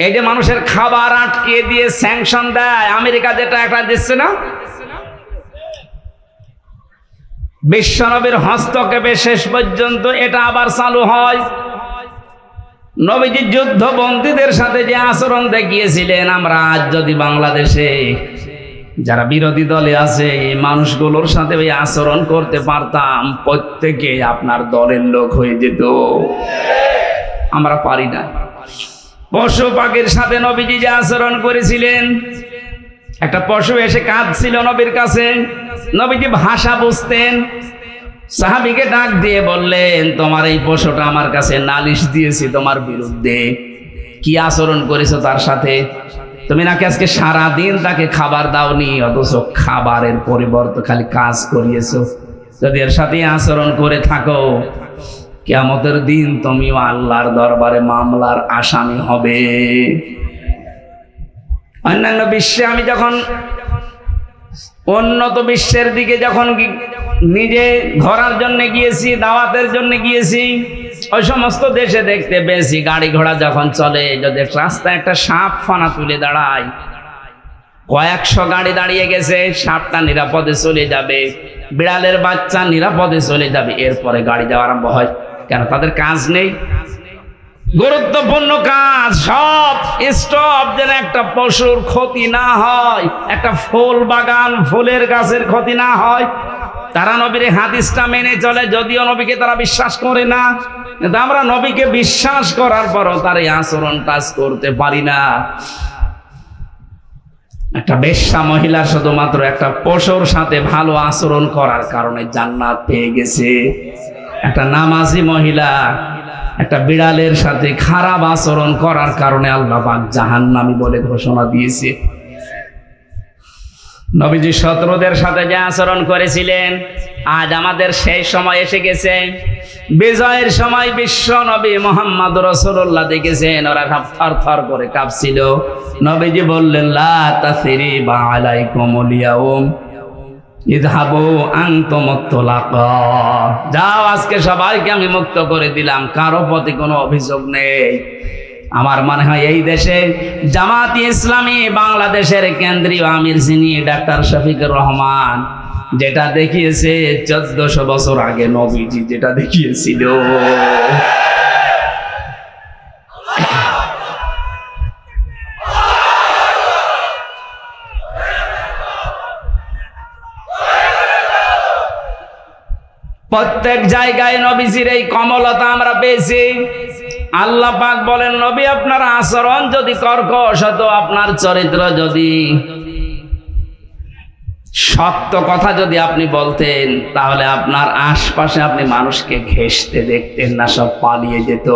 এই যে মানুষের খাবার আটকে দিয়ে স্যাংশন দেয়, আমেরিকা যেটা একটা দিচ্ছে না, বিশ্বনবীর হস্তক্ষেপে শেষ পর্যন্ত এটা আবার চালু হয়। নবীজি যুদ্ধবন্দীদের সাথে যে আচরণ দেখিয়েছিলেন, আমরা আজ যদি বাংলাদেশে যারা বিরোধী দলে আছে এই মানুষগুলোর সাথে ওই আচরণ করতে পারতাম, প্রত্যেকে আপনার দলের লোক হয়ে যেত। আমরা পারি না। পশু পাখির সাথে নবীজি যে আচরণ করেছিলেন, একটা পশু এসে কাঁদছিল নবীর কাছে, নবীজি ভাষা বুঝতেন, সাহাবীকে ডাক দিয়ে বললেন, তোমার এই পশুটা আমার কাছে নালিশ দিয়েছে তোমার বিরুদ্ধে, কি আচরণ করেছো তার সাথে? তুমি নাকি আজকে সারাদিন তাকে খাবার দাওনি, অথচ খাবারের পরিবর্তে খালি কাজ করিয়েছো। যদি এর সাথে আচরণ করে থাকো, কিয়ামতের দিন তুমিও আল্লাহর দরবারে মামলার আসামি হবে। অন্যান্য বিশ্বে আমি যখন উন্নত বিশ্বের দিকে যখন নিজে ঘোরার জন্য গিয়েছি, দাওয়াতের জন্য গিয়েছি, ওই সমস্ত দেশে দেখতে পেয়েছি গাড়ি ঘোড়া যখন চলে, যদি রাস্তায় একটা সাপ ফানা তুলে দাঁড়ায়, কয়েকশো গাড়ি দাঁড়িয়ে গেছে, সাপটা নিরাপদে চলে যাবে, বিড়ালের বাচ্চা নিরাপদে চলে যাবে, এরপরে গাড়ি যাওয়া আরম্ভ হয়। কেন? তাদের কাজ নেই, গুরুত্বপূর্ণ কাজ সব স্টপ, যেন একটা পশুর ক্ষতি না হয়, একটা ফুল বাগান ফুলের গাছের ক্ষতি না হয়। তারা নবীর হাদিসটা মেনে চলে, যদিও নবীকে তারা বিশ্বাস করে না, কিন্তু আমরা নবীকে বিশ্বাস করার পরও তার এই আচরণ কাজ করতে পারি না। একটা বেশ্যা মহিলা শুধুমাত্র একটা পশুর সাথে ভালো আচরণ করার কারণে জান্নাত পেয়ে গেছে। একটা নামাজি মহিলা একটা বিড়ালের সাথে খারাপ আচরণ করার কারণে আল্লাহ পাক জাহান্নামী বলে ঘোষণা দিয়েছে। নবীজি শত্রুদের সাথে যে আচরণ করেছিলেন, আজ আমাদের সেই সময় এসে গেছে। বিজয়ের সময় বিশ্ব নবী মুহাম্মদ রাসূলুল্লাহ দেখেছেন, ওরা থর থর করে কাঁপছিল। নবীজি বললেন, লা তাসরিবা আলাইকুমুল ইয়াউম ইযহাবু আনতুমুত তুলাকা, যাও, আজকে সবাইকে আমি মুক্ত করে দিলাম, কারো প্রতি কোনো অভিযোগ নেই। আমার মনে হয় এই দেশে জামাত ইসলামী বাংলাদেশের কেন্দ্রীয় আমির যিনি ডাক্তার শফিকুর রহমান, যেটা দেখিয়েছে 1400 বছর আগে নবীজি যেটা দেখিয়েছিল, প্রত্যেক জায়গায় নবীজির এই কমলতা আমরা পেয়েছি। আল্লাহ পাক বলেন, নবী আপনার আচরণ যদি কর্কশ হতো, আপনার চরিত্র যদি সত্য কথা যদি আপনি বলতেন, তাহলে আপনার আশপাশে আপনি মানুষকে ঘেঁষতে দেখতেন না, সব পালিয়ে যেত।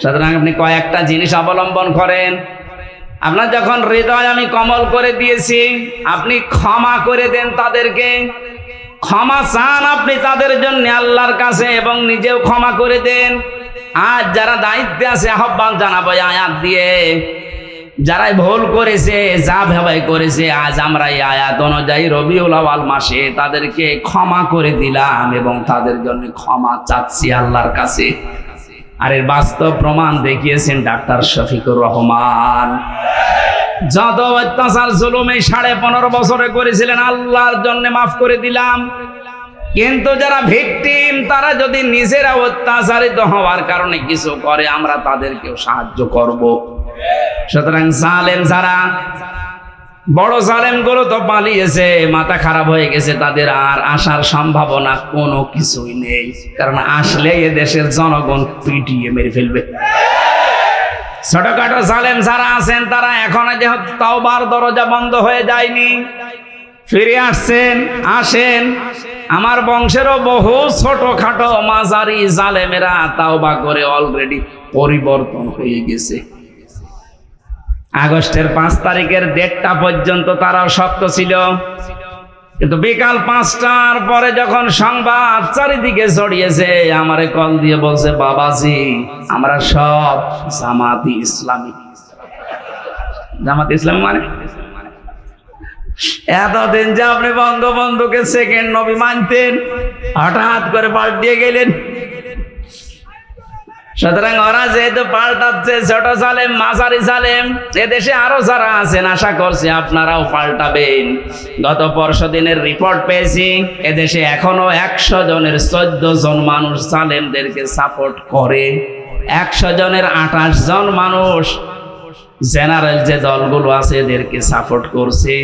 সুতরাং আপনি কয়েকটা জিনিস অবলম্বন করেন। আপনার যখন হৃদয় আমি কমল করে দিয়েছি, আপনি ক্ষমা করে দেন তাদেরকে, ক্ষমা চান আপনি তাদের জন্য আল্লাহর কাছে, এবং নিজেও ক্ষমা করে দেন। আজ যারা দায়িত্বে আছে আহ্বান জানাবো আয়াত দিয়ে, যারাই ভুল করেছে, যা ভেবাই করেছে, আজ আমরা এই আয়াত অনুযায়ী রবিউল আউয়াল মাসে তাদেরকে ক্ষমা করে দিলাম এবং তাদের জন্য ক্ষমা চাচ্ছি আল্লাহর কাছে। আর এর বাস্তব প্রমাণ দেখিয়েছেন ডাক্তার শফিকুর রহমান। যত অত্যাচার জুলুম এই 15.5 বছরে করেছিলেন, আল্লাহর জন্য মাফ করে দিলাম। কিন্তু যারা ভিকটিম, তারা যদি নিজেরা অত্যাচারিত হওয়ার কারণে কিছু করে, আমরা তাদেরকেও সাহায্য করব। সুতরাং জালেম যারা, বড় জালেমগুলো তো পালিয়েছে, মাথা খারাপ হয়ে গেছে, তাদের আর আসার সম্ভাবনা কোনো কিছুই নেই, কারণ আসলে এ দেশের জনগণ পিটিয়ে মেরে ফেলবে। ছোটখাটো জালেম যারা আছেন তারা এখনো যেহেতু তাওবার দরজা বন্ধ হয়ে যায়নি, ফিরে আসছেন। আসেন, আমার বংশেরও বহু ছোটখাটো মাঝারি জালেমেরা তাওবা করে অলরেডি পরিবর্তন হয়ে গেছে। আগস্টের 5 তারিখের 1:30 পর্যন্ত তারাও শক্ত ছিল, কিন্তু বিকাল 5টার পরে যখন সংবাদ চারিদিকে ছড়িয়েছে, আমারে কল দিয়ে বলছে, বাবাজি আমরা সব জামাতি ইসলামী। জামাতি ইসলামী মানে এতদিন যে আপনি বঙ্গবন্ধুকে সেকেন্ড নবী মানতেন, হঠাৎ করে পাল্টিয়ে গেলেন। সুতরাং ওরা যেহেতু পাল্টাচ্ছে, ছোট জালেম মাঝারি জালেম, এদেশে আরো যারা আছেন আশা করছি আপনারাও পাল্টাবেন। গত পরশুদিনের রিপোর্ট পেয়েছি, এদেশে এখনো 100 জনের 14 জন মানুষ জালেমদেরকে সাপোর্ট করে। 100 জনের 28 জন মানুষ জেনারেল যে দলগুলো আছে এদেরকে সাপোর্ট করছে।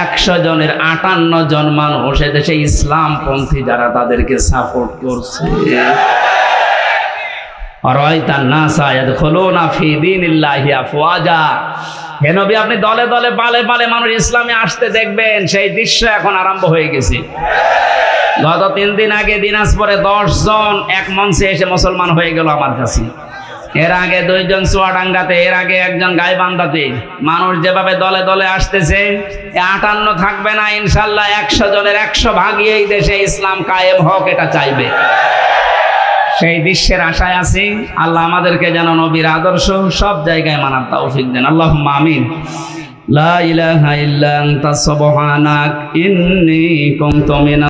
100 জনের 58 জন মানুষ এদেশে ইসলামপন্থী যারা তাদেরকে সাপোর্ট করছে। হে নবী, আপনি দলে দলে পালে পালে মানুষ ইসলামে আসতে দেখবেন, সেই দৃশ্য এখন আরম্ভ হয়ে গেছে। গত 3 দিন আগে দিনাজপুরে 10 জন এক মঞ্চে এসে মুসলমান হয়ে গেল আমার কাছে। এর আগে 2 জন চুয়াডাঙ্গাতে, এর আগে 1 জন গাইবান্ধাতে। মানুষ যেভাবে দলে দলে আসতেছে, 58 থাকবে না ইনশাল্লাহ, 100 জনের 100 ভাগই এই দেশে ইসলাম কায়েম হোক, এটা চাইবে। সেই দৃশ্যের আশায় আছি। আল্লাহ আমাদেরকে যেন নবীর আদর্শ সব জায়গায় মানার তৌফিক দেন। আল্লাহুম্মা আমিন। লা ইলাহা ইল্লা আনতা সুবহানাক ইন্নী কুনতু মিনাল